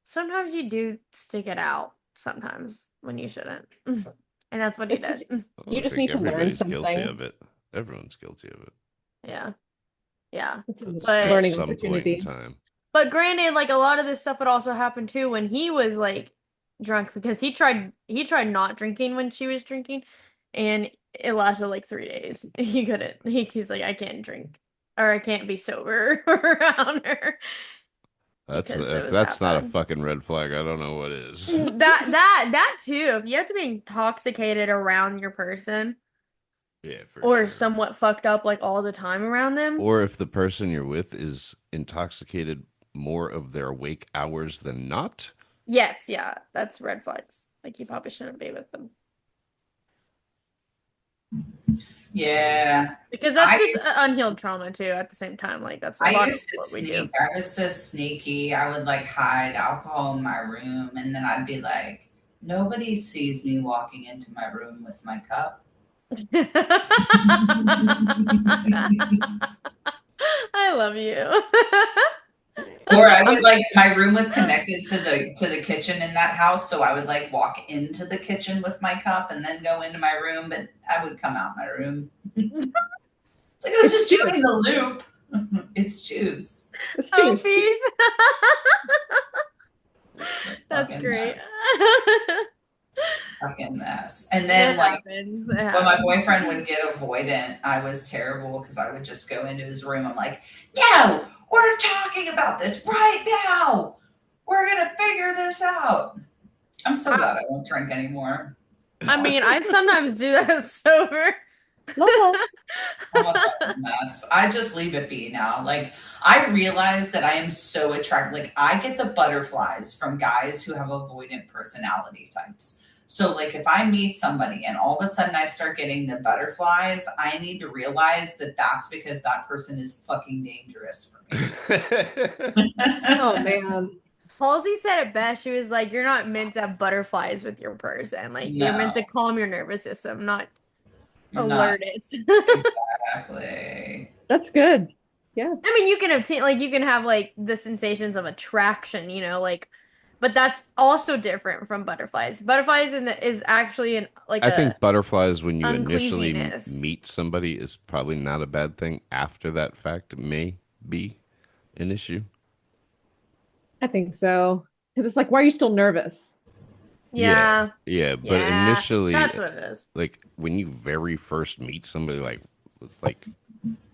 sometimes you do stick it out sometimes when you shouldn't. And that's what he It's 'cause did. you I just think need to learn everybody's guilty something. of it. Everyone's guilty of it Yeah. Yeah. It's a at But learning some point in opportunity. time. But granted, like a lot of this stuff would also happen too when he was like drunk because he tried not drinking when she was drinking, and it lasted like 3 days. He couldn't. He's like, I can't drink or I can't be sober around her That's because it if was that's that not a bad. fucking red flag, I don't know what is. That too. If you have to be intoxicated around your person Yeah, for or sure. somewhat fucked up like all the time around them. Or if the person you're with is intoxicated more of their awake hours than not. Yes, yeah, that's red flags. Like you probably shouldn't be with them. Yeah. Because that's I just unhealed trauma too. At the same time, like that's a I lot of used to what we do. sneak. I was so sneaky. I would like hide alcohol in my room, and then I'd be like, nobody sees me walking into my room with my cup. I love you. Or I would like my room was connected to the kitchen in that house, so I would like walk into the kitchen with my cup and then go into my room, but I would come out my room. It's like I was It's just juice. doing the loop. It's juice. It's Oh, juice. beef. That's Fucking great. fucking mess. And then It like happens. It when my happens. boyfriend would get avoidant, I was terrible because I would just go into his room. I'm like, no, we're talking about this right now. We're gonna figure this out. I'm so glad I don't drink anymore. I mean, I sometimes do that sober. Love I'm a fucking mess. I just leave it be now. Like I realize that I am so attracted. Like I get the butterflies from guys who have avoidant personality types. So like if I meet somebody and all of a sudden I start getting the butterflies, I need to realize that that's because that person is fucking dangerous for me. Oh man. Halsey said it best. She was like, "You're not meant to have butterflies with your person. Like you're meant to No, calm your nervous system, not you're not alert it." exactly. That's good. Yeah. I mean, you can obtain like you can have like the sensations of attraction, like, but that's also different from butterflies. Butterflies is actually like I a think butterflies when you initially unqueasiness. meet somebody is probably not a bad thing. After that fact, it may be an issue. I think so. Because it's like, why are you still nervous? Yeah. Yeah, but Yeah. initially, That's what it is. like when you very first meet somebody, like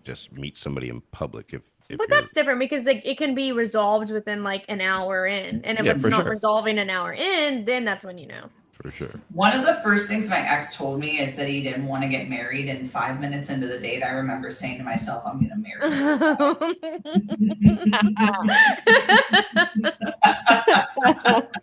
just meet somebody in public. If But you're that's different because like it can be resolved within like an hour in. And if Yeah, it's for not sure. resolving an hour in, then that's when you know. for sure. One of the first things my ex told me is that he didn't want to get married. And 5 minutes into the date, I remember saying to myself, I'm going to marry him.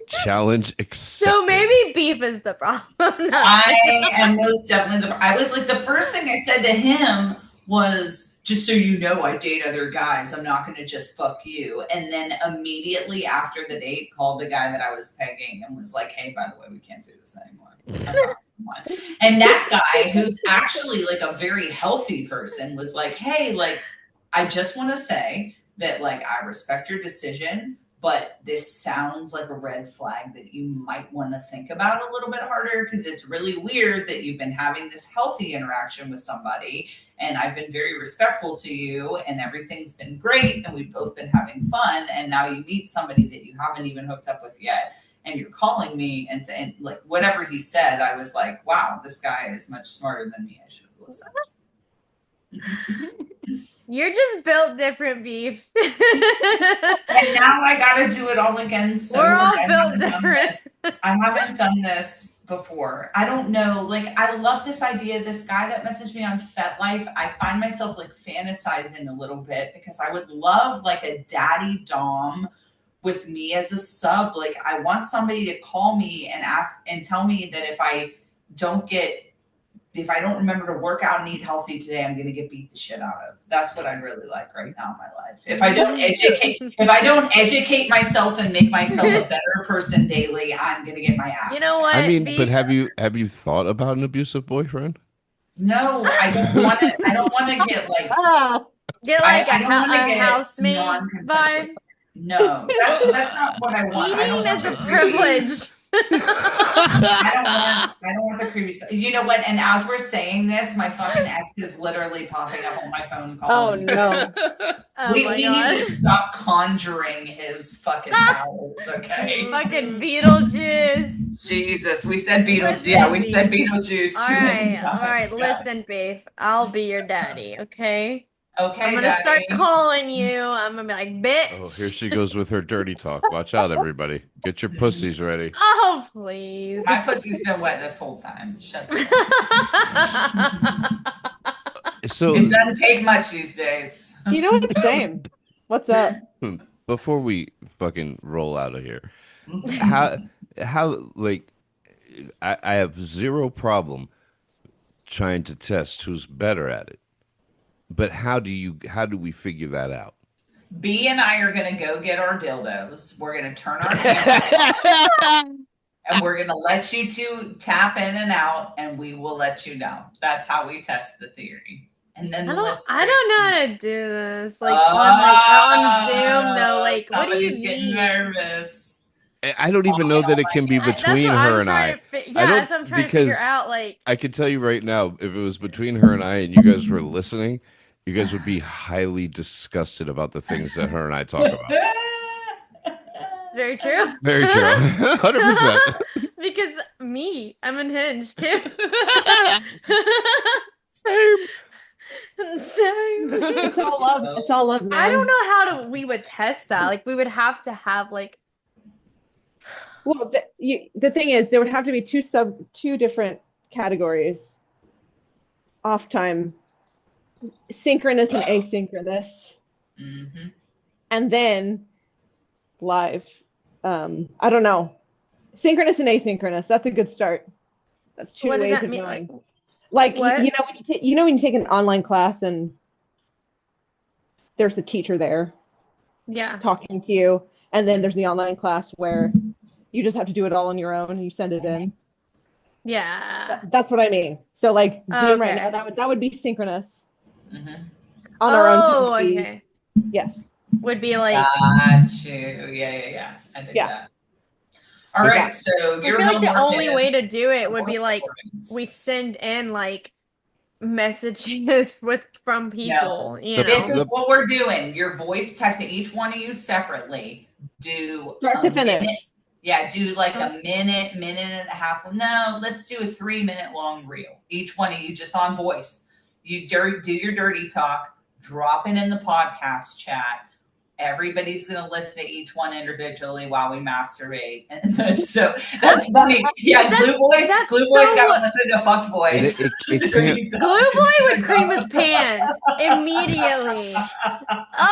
Challenge accepted. So maybe beef is the problem. No. I am most definitely I was like, the first thing I said to him was, just so you know, I date other guys. I'm not going to just fuck you. And then immediately after the date, called the guy that I was pegging and was like, hey, by the way, we can't do this anymore. I'm not someone. And that guy, who's actually like a very healthy person, was like, hey, like, I just want to say that, like, I respect your decision, but this sounds like a red flag that you might want to think about a little bit harder, because it's really weird that you've been having this healthy interaction with somebody, and I've been very respectful to you and everything's been great and we've both been having fun, and now you meet somebody that you haven't even hooked up with yet and you're calling me and saying, like, whatever he said, I was like, wow, this guy is much smarter than me. I should have listened. You're just built different, beef. And now I gotta do it all again. So We're all I built haven't done different. this. I haven't done this before. I don't know. Like, I love this idea. This guy that messaged me on FetLife, I find myself like fantasizing a little bit, because I would love like a daddy dom with me as a sub. Like, I want somebody to call me and ask and tell me that if I don't remember to work out and eat healthy today, I'm going to get beat the shit out of. That's what I really like right now in my life. If I don't educate myself and make myself a better person daily, I'm going to get my ass. You know what? I mean, beef? but have you thought about an abusive boyfriend? No, I don't want to. I don't want to get like Get like I don't a wanna get housemaid non-consensual. vibe. No, that's not what I want. I don't Eating want is a the creepy- privilege. I don't want the creepy stuff. You know what? And as we're saying this, my fucking ex is literally popping up on my phone Oh calling. no. Oh we my need god. to stop conjuring his fucking powers, okay? Fucking Beetlejuice. Jesus, we said Beetlejuice. Listen, Yeah, we said Beetlejuice All too many right, all right. times. guys. Listen, beef. I'll be your daddy, okay? Okay, I'm gonna start Daddy. calling you. I'm gonna be like, bitch. Oh, here she goes with her dirty talk. Watch out, everybody. Get your pussies ready. Oh, please. My pussy's been wet this whole time. Shut the So It doesn't take much these days. You know what? Same. What's up? before we fucking roll out of here, how like I have zero problem trying to test who's better at it. But how do we figure that out? B and I are gonna go get our dildos. We're gonna turn our cameras on, and we're gonna let you two tap in and out, and we will let you know. That's how we test the theory. And then I the don't know how to do this. Like on Zoom though. Like, what do you somebody's getting mean? nervous. I don't even know that it can be between her and I. That's what I'm trying to figure because out. Like, I can tell you right now, if it was between her and I, and you guys were listening, you guys would be highly disgusted about the things that her and I talk about. very true. Very true, 100%. Because I'm unhinged too. Same. Same. It's all love. It's all love, man. I don't know how we would test that. Like, we would have to have like. Well, the thing is, there would have to be two different categories. Off time, synchronous and asynchronous, and then live. I don't know. Synchronous and asynchronous. That's a good start. That's two What does ways that of mean? knowing. Like what? you know when you take an online class and there's a teacher there Yeah. talking to you, and then there's the online class where you just have to do it all on your own and you send it in. Yeah. That's what I mean. So like Zoom right Okay. now, that would be synchronous Mm-hmm. on our own time. Oh, okay. Yes. Would be like. Got you. Yeah. I did that. All right. So I your feel like the homework only is way to do it would be like recordings. we send in like messages from people. You know. This is what we're doing. Your voice texting each one of you separately. do Start to a finish. minute. Yeah, do like a minute, minute and a half. No, let's do a 3-minute long reel. Each one of you just on voice. You do your dirty talk, drop it in the podcast chat. Everybody's going to listen to each one individually while we masturbate. And so that's funny. Yeah, Glue Boy's got to listen to FUCKBOY. It can't. Glue Boy would cream his pants immediately.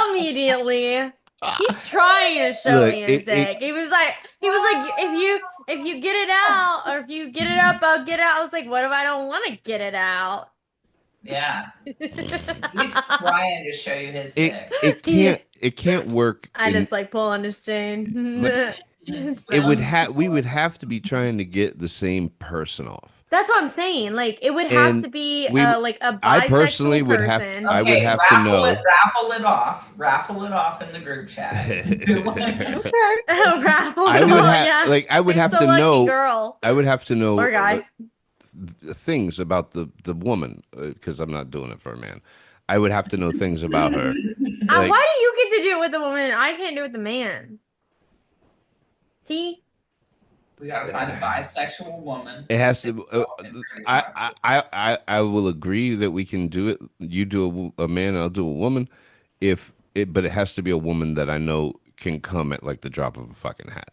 Immediately. He's trying to show me his dick. He was like, if you get it out, or if you get it up, I'll get it out. I was like, what if I don't want to get it out? Yeah. He's trying to show you his dick. It can't work. I just like pull on his chain. We would have to be trying to get the same person off. That's what I'm saying. Like, it would have to be like a bisexual I personally would have. person. I would have to know. Raffle it off in the group chat. Raffle I it would off, have. yeah. Like, I would He's have the to lucky know. Girl. I would have to know. Or guy. Things about the woman, because I'm not doing it for a man. I would have to know things about her. Why do you get to do it with a woman and I can't do it with a man? See? We gotta find a bisexual woman. It has to. I will agree that we can do it. You do a man, I'll do a woman. But it has to be a woman that I know can come at like the drop of a fucking hat,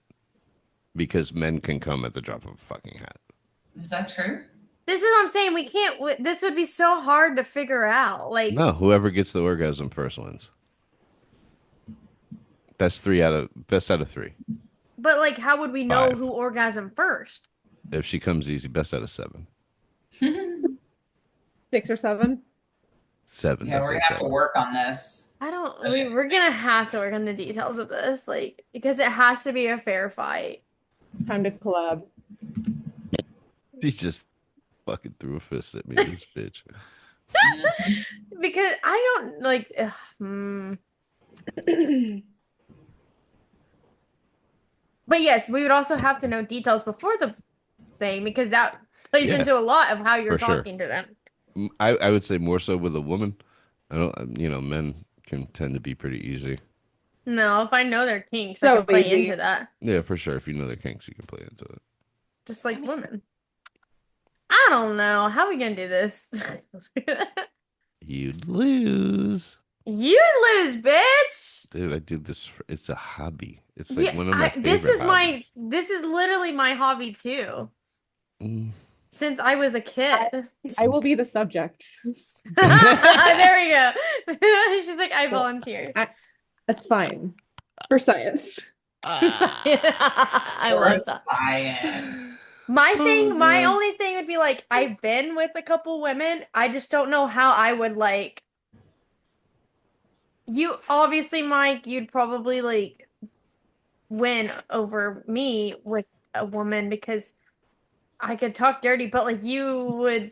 because men can come at the drop of a fucking hat. Is that true? This is what I'm saying. We can't. This would be so hard to figure out. Like, no, whoever gets the orgasm first wins. Best out of 3. But like, how would we know 5. who orgasm first? If she comes easy, best out of 7. 6 or 7. 7. Yeah, we're gonna have to work on this. We're gonna have to work on the details of this, like, because it has to be a fair fight. Time to collab. She just fucking threw a fist at me, this bitch. Because I don't like. But yes, we would also have to know details before the thing, because that plays into a lot of how you're talking to them. I would say more so with a woman. I don't. Men can tend to be pretty easy. No, if I know their kinks, I can play into that. Yeah, for sure. If you know their kinks, you can play into it. Just like women. I don't know. How are we gonna do this? You'd lose. You'd lose, bitch. Dude, I do this. It's a hobby. It's like one of my favorite This is literally my hobby too. Mm. Since I was a kid. I will be the subject. There we go. She's like, I volunteer. That's fine. For science. I love that. Science. My only thing would be like, I've been with a couple women. I just don't know how I would like. You obviously, Mike, you'd probably like win over me with a woman because I could talk dirty, but like you would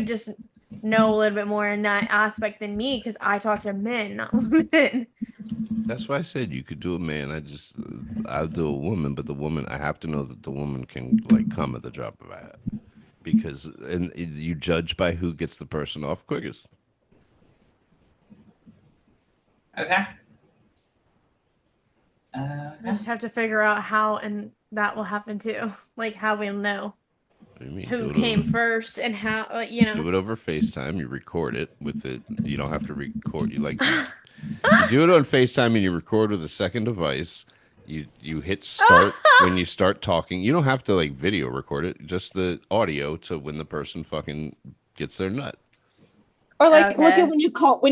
just know a little bit more in that aspect than me because I talk to men, not women. That's why I said you could do a man. I'll do a woman, but the woman, I have to know that the woman can like come at the drop of a hat, because you judge by who gets the person off quickest. Okay. I just have to figure out how, and that will happen too. Like how we'll know who came first and how, Do it over FaceTime. You record it with it. You don't have to record. You do it on FaceTime and you record with a second device. You hit start when you start talking. You don't have to like video record it. Just the audio to when the person fucking gets their nut. Or like look at when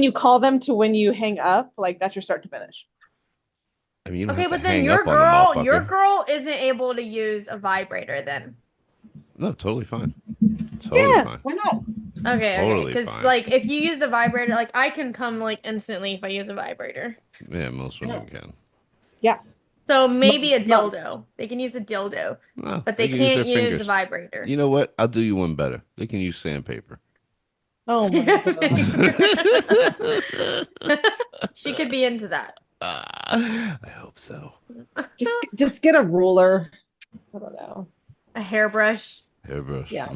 you call them to when you hang up. Like that's your start to finish. I mean, okay, but then your girl isn't able to use a vibrator then. No, totally fine. Totally fine. Why not? Okay, because like if you use the vibrator, like I can come like instantly if I use a vibrator. Yeah, most women can. Yeah. So maybe a dildo. They can use a dildo, but they can't use a vibrator. You know what? I'll do you one better. They can use sandpaper. Oh my God. She could be into that. I hope so. Just get a ruler. I don't know. A hairbrush. Yeah.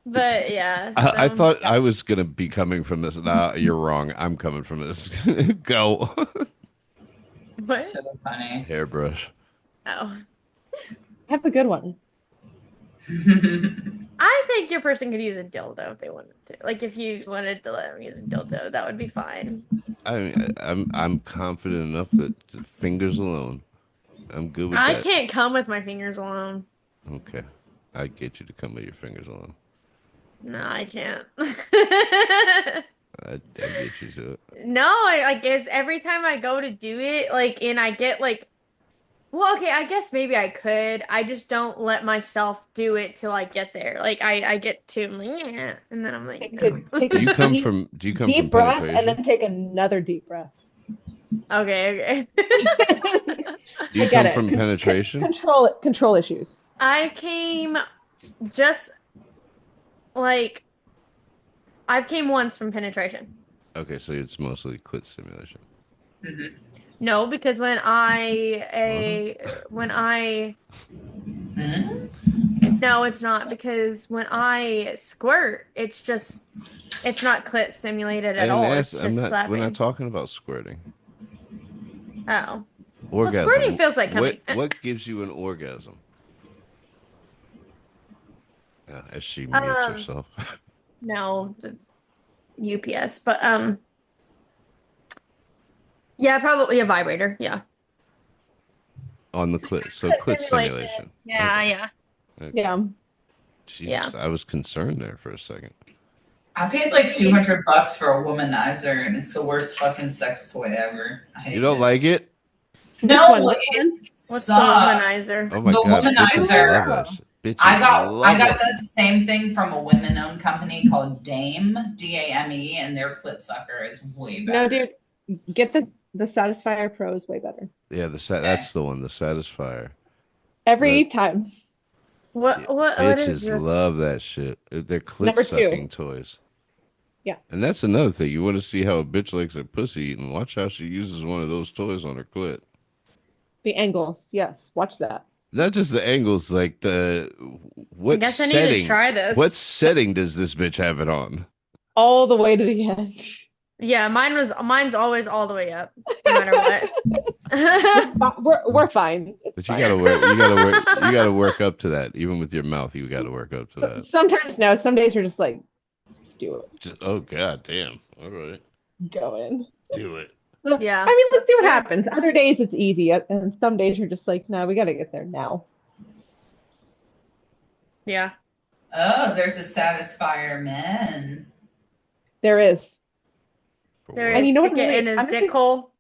But yeah. So. I thought I was gonna be coming from this. Nah, you're wrong. I'm coming from this. Go. What? So funny. Hairbrush. Oh. Have a good one. I think your person could use a dildo if they wanted to. Like if you wanted to let them use a dildo, that would be fine. I mean, I'm confident enough that fingers alone, I'm good with I that. can't come with my fingers alone. Okay, I get you to come with your fingers alone. No, I can't. I get you to it. No, I guess every time I go to do it, like, and I get like, well, okay, I guess maybe I could. I just don't let myself do it till I get there. Like, I get to, I'm like, yeah, and then I'm like, no. Take Do a you come deep, from? Do you come deep from breath penetration? and then take another deep breath. Okay, Do you I get come it. from penetration? Control issues. I came just like, I've came once from penetration. Okay, so it's mostly clit stimulation. Mhm. No, because when I Mhm. no, it's not because when I squirt, it's not clit stimulated I at didn't all. ask. It's I'm just not. slapping. We're not talking about squirting. Oh. Well, Orgasm. squirting feels like coming. What gives you an orgasm? As she mutes herself. No, the UPS, but yeah, probably a vibrator. Yeah. On the clit. So Clit clit stimulation. stimulation. Yeah, Okay. yeah. Okay. Yeah. Jesus, Yeah. I was concerned there for a second. I paid like $200 for a womanizer, and it's the worst fucking sex toy ever. I hate You don't it. like it? No, one? Which it one? What's the sucks. womanizer? Oh my The god, bitches womanizer. love that shit. Bitches I love got it. the same thing from a women-owned company called Dame, Dame, and their clit sucker is way better. No, dude. Get the Satisfier Pro is way better. Yeah, that's the one, the Satisfier. Every time. What is Bitches this? love that shit. They're clit Number sucking 2. toys. Yeah. And that's another thing. You want to see how a bitch likes her pussy eaten. Watch how she uses one of those toys on her clit. The angles. Yes. Watch that. Not just the angles, like I what guess I need setting? to try this. What setting does this bitch have it on? All the way to the end. Yeah, mine's always all the way up, no matter what. We're fine. It's But fine. you gotta work up to that. Even with your mouth, you gotta work up to that. Sometimes no. Some days you're just like, do it. Oh god damn. All right. Go in. Do it. Yeah, I mean, let's see what fair. happens. Other days it's easy, and some days you're just like, no, we got to get there now. Yeah. Oh, there's a Satisfier Men. There is. For There what? And is you know to what get really- in his I'm dick just- hole.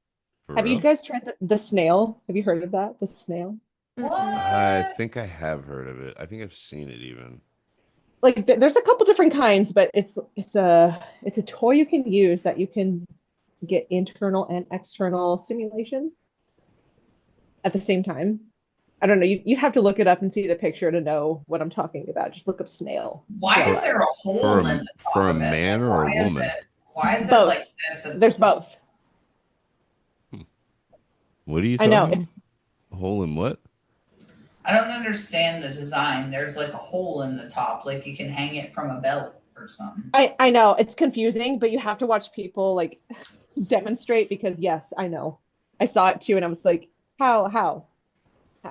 For Have you real? guys tried the snail? Have you heard of that? The snail? What? I think I have heard of it. I think I've seen it even. Like there's a couple different kinds, but it's a toy you can use that you can get internal and external stimulation at the same time. I don't know. You have to look it up and see the picture to know what I'm talking about. Just look up snail. Why is there a hole in the top for a of it? man Like, or a why is woman? Why is it Both. like this? There's both. What are you I talking know. about? It's Hole in what? I don't understand the design. There's like a hole in the top, like you can hang it from a belt or something. I know it's confusing, but you have to watch people like demonstrate because yes, I know. I saw it too and I was like, how?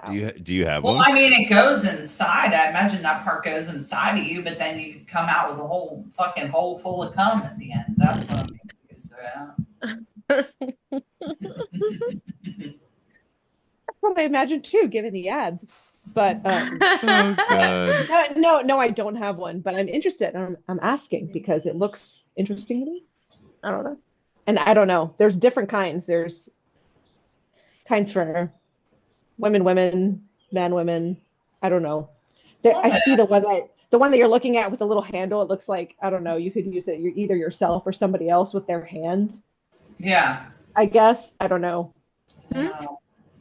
Do you have Well, one? I mean, it goes inside. I imagine that part goes inside of you, but then you come out with a whole fucking hole full of cum at the end. That's what I'm confused about. That's what I imagine too, given the ads. But Oh god. no, I don't have one, but I'm interested. I'm asking because it looks interesting to me. I don't know. And I don't know. There's different kinds. There's kinds for women, men, women. I don't know. I see the one that you're looking at with the little handle. It looks like, I don't know, you could use it either yourself or somebody else with their hand. Yeah. I guess. I don't know. Wow.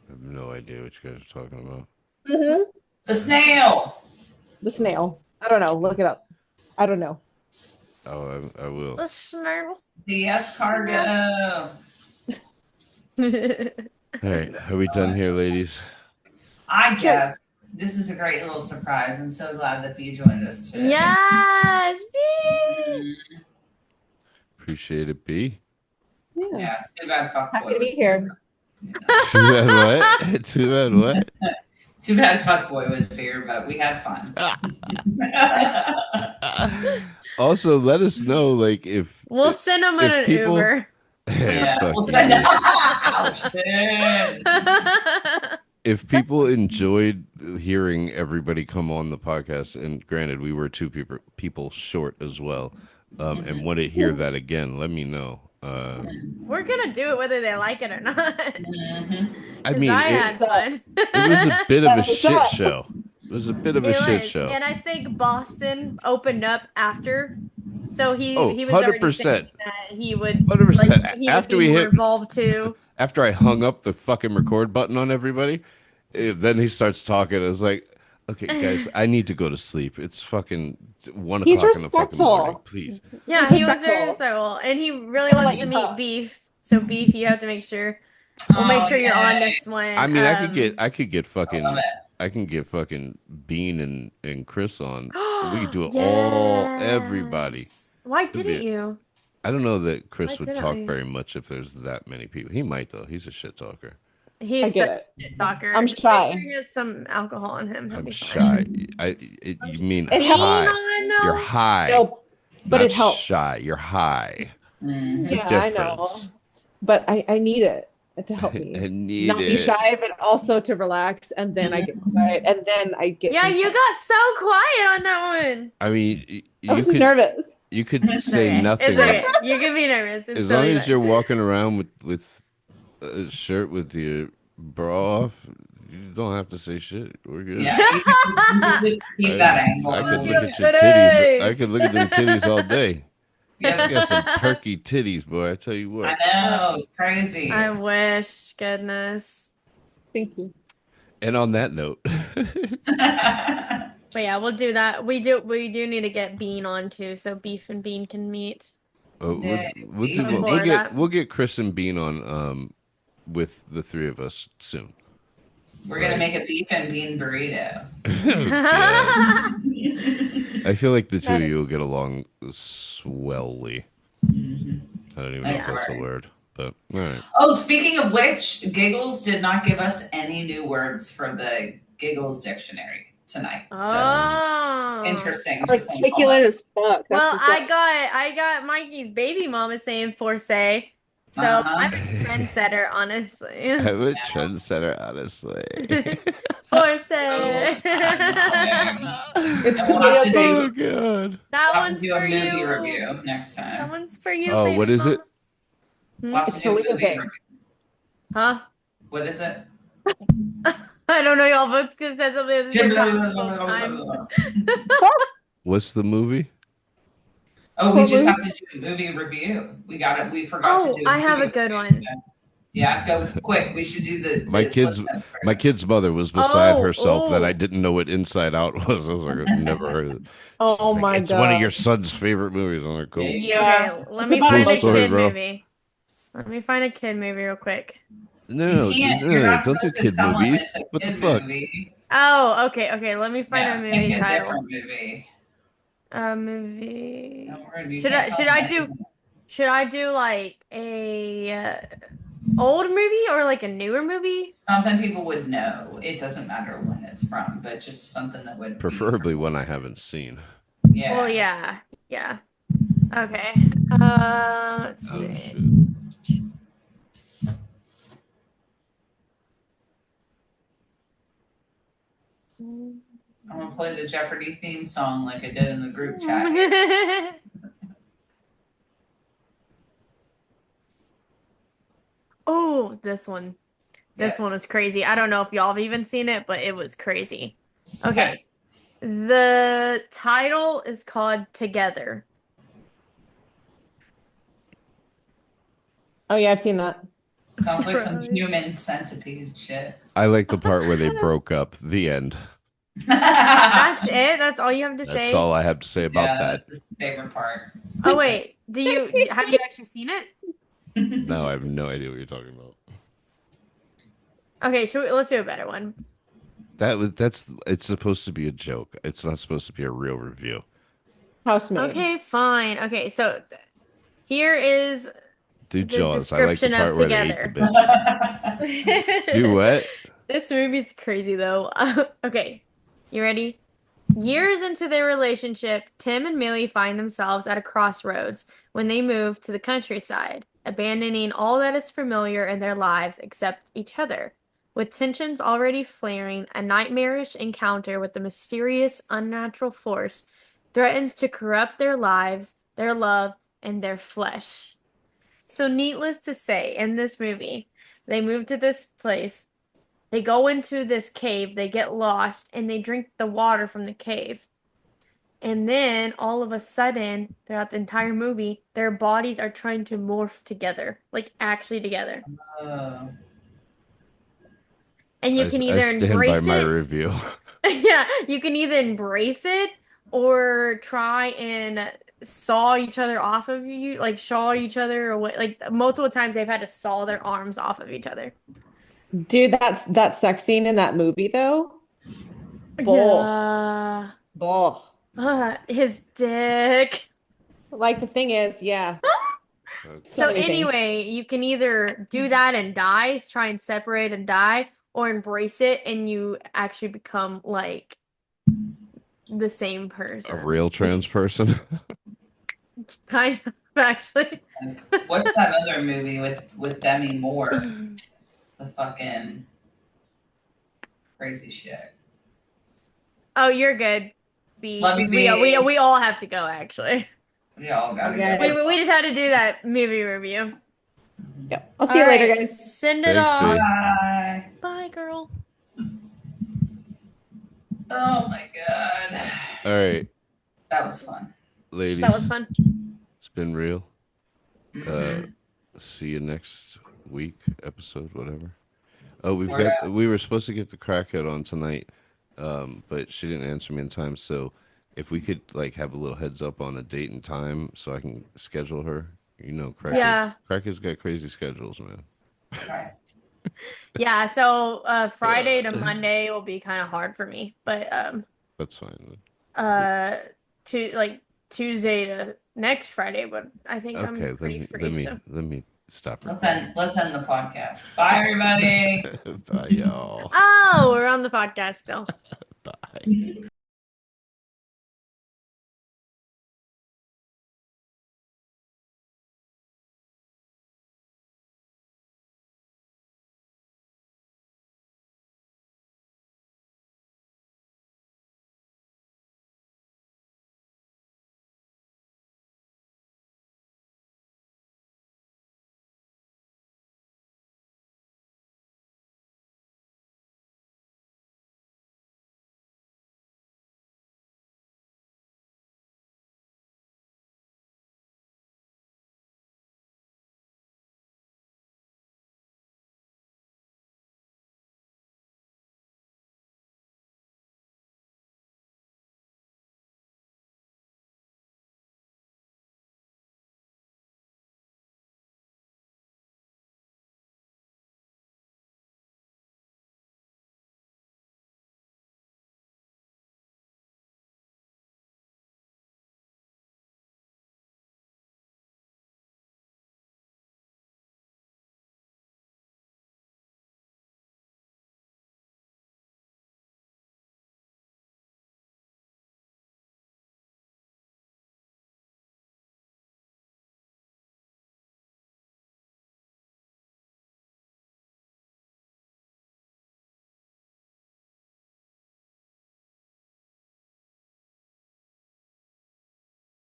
I have no idea what you guys are talking about. Mm-hmm. The snail. The snail. I don't know. Look it up. I don't know. Oh, I will. The snail. The escargot. All right, are we done here, ladies? I guess. This is a great little surprise. I'm so glad that B joined us today. Yes, B. Appreciate it, B. Yeah. Yeah, it's too bad FUCKBOY Happy to be was here. Too bad what? Too bad what? Too bad Fuckboy was here, but we had fun. Also, let us know, like, We'll send him in if an people. Uber. Yeah, Fuck we'll you. send ouch, dude. If people enjoyed hearing everybody come on the podcast, and granted, we were two people short as well, and want to hear that again, let me know. We're gonna do it whether they like it or not. Mhm. I 'Cause mean, I had fun. it was a bit of a What's shit up? show. It was a bit of a It shit was, show. and I think Boston opened up after, so Oh, he was already 100%. saying that he would 100%. like he would After be we more hit, involved too. after I hung up the fucking record button on everybody, then he starts talking. I was like, okay, guys, I need to go to sleep. It's fucking 1 He's o'clock in the fucking morning. respectful. Please. Yeah, He's he was very respectful. respectful, and he really I'll wants let to you meet talk. Beef. So Beef, you have to make sure. We'll make Oh, sure you're on yay. this one. I mean, I could get I love fucking, it. I can get fucking Bean and Chris on. We could do it all, everybody. Yes. Why It'd be didn't you? I don't know that Why Chris would didn't talk we? very much if there's that many people. He might though. He's a shit talker. I He's get such it. a shit talker. I'm Just make shy. sure he has some alcohol on him. He'll I'm be shy. fine. You mean It Being high? helps. on though. You're high, No, but not it helps. shy. You're high. Mhm. The Yeah, I know. difference. But I need it to help me. I need Not be it. shy, but also to relax, and then I get quiet, and then I get Yeah, you intense. got so quiet on that one. I mean, I you was could nervous. It's say okay. nothing It's okay. You can be nervous. It's as long totally as you're fine. walking around with a shirt with your bra off. You don't have to say shit. We're good. Yeah, you can just keep that angle. I could and look leave at it. your titties. I could look at them titties all day. You Yep. got some perky titties, boy. I tell you I what. know, it's crazy. I wish, goodness. Thank you. And on that note, But yeah, we'll do that. We do need to get Bean on too, so Beef and Bean can meet. we'll get Chris and Bean on with the three of us soon. We're gonna make a beef and bean burrito. Yeah. I feel like the two of Nice. you will get along swellly. I don't even know if that's a word, but all right. Oh, speaking of which, Giggles did not give us any new words for the Giggles dictionary tonight. Oh. So interesting. Just wanna call Articulate that. as fuck. That's Well, what's up. I got Mikey's baby mama saying force. So I'm a trendsetter, honestly. I'm a trendsetter, honestly. Force. It's And we'll have to really Oh do, god. That we'll have to one's do a for movie you. review next That time. one's for you. Oh, baby what is it? We'll have to It's do a a legal movie thing. review. Huh? What is it? I don't know. Y'all both just said something at the same time both times. What's the movie? Oh, we What just movie? have to do a movie review. We got it. We forgot to Oh, do. I have a movie good review one. today. Yeah, go quick. We should do the. My the kids, what's my kid's mother was beside Oh, herself that I oh. didn't know what Inside Out was. I was like, I've never heard of it. Oh She's my like, it's one of God. your son's favorite movies. I'm like, cool. Yeah. Okay, let It's me about find Cool a story, kid bro. movie. Let me find a kid movie real quick. No, You can't. You're not don't do supposed to kid tell them movies. it's a What the kid fuck? movie. Oh, okay. Let me find Yeah, a pick movie a title. different movie. A movie. Don't worry, you Should can't I tell should them I do anything. should I do like a old movie or like a newer movie? Something people would know. It doesn't matter when it's from, but just something that would Preferably one I haven't seen. Be, yeah. Well, yeah. Okay. Let's Oh, see. shit. I'm gonna play the Jeopardy theme song like I did in the group chat. Oh, this one. This Yes. one was crazy. I don't know if y'all have even seen it, but it was crazy. Okay. The title is called Together. Oh yeah, I've seen that. Sounds like some Right. human centipede shit. I like the part where they broke up. The end. That's it? That's all you have to That's say? all I have to say about yeah, that. That's his favorite part. Oh, wait. Have you actually seen it? No, I have no idea what you're talking about. Okay, let's do a better one. It's supposed to be a joke. It's not supposed to be a real review. Housemaid. Okay, fine. Okay, so here is Do the Jaws. I like the description part of where they ate the together. bitch. Do what? This movie's crazy though. Okay, you ready? Years into their relationship, Tim and Millie find themselves at a crossroads when they move to the countryside, abandoning all that is familiar in their lives except each other. With tensions already flaring, a nightmarish encounter with a mysterious, unnatural force threatens to corrupt their lives, their love, and their flesh. So, needless to say, in this movie, they move to this place. They go into this cave, they get lost, and they drink the water from the cave. And then all of a sudden, throughout the entire movie, their bodies are trying to morph together, like actually together. Uh, And you can I either stand by embrace my it. review. Yeah, you can either embrace it or try and saw each other off of you, like saw each other, or what, like multiple times they've had to saw their arms off of each other. Dude, that sex scene in that movie though. Bull. Yeah. Bull. His dick. Like the thing is, yeah, so So many things. anyway, you can either do that and die, try and separate and die, or embrace it and you actually become like the same A person. real trans person. Kind of, actually. like, what's that other movie with Demi Moore? The fucking crazy shit. Oh, you're good, B. Love you, 'Cause B. we all have to go actually. We all gotta Okay. go. We just had to do that movie review. Yeah. I'll see you later, guys. Send it Thanks, off. B. Bye. Bye, girl. Oh my god. All right, That was fun. ladies. That was fun. It's been real. Mhm. See you next week, episode, whatever. Oh, Word we were supposed to get the crackhead on tonight, but she didn't answer me in time. So if we could like have a little heads up on a date and time so I can schedule her. You know, crackheads. Yeah. Crackheads got crazy schedules, man. Right. Yeah, so Friday to Monday will be kind of hard for me, but That's fine. to like Tuesday to next Friday, but I think Okay, I'm pretty free. So let me stop. Let's end the podcast. Bye everybody. Bye, y'all. oh, we're on the podcast still. Bye.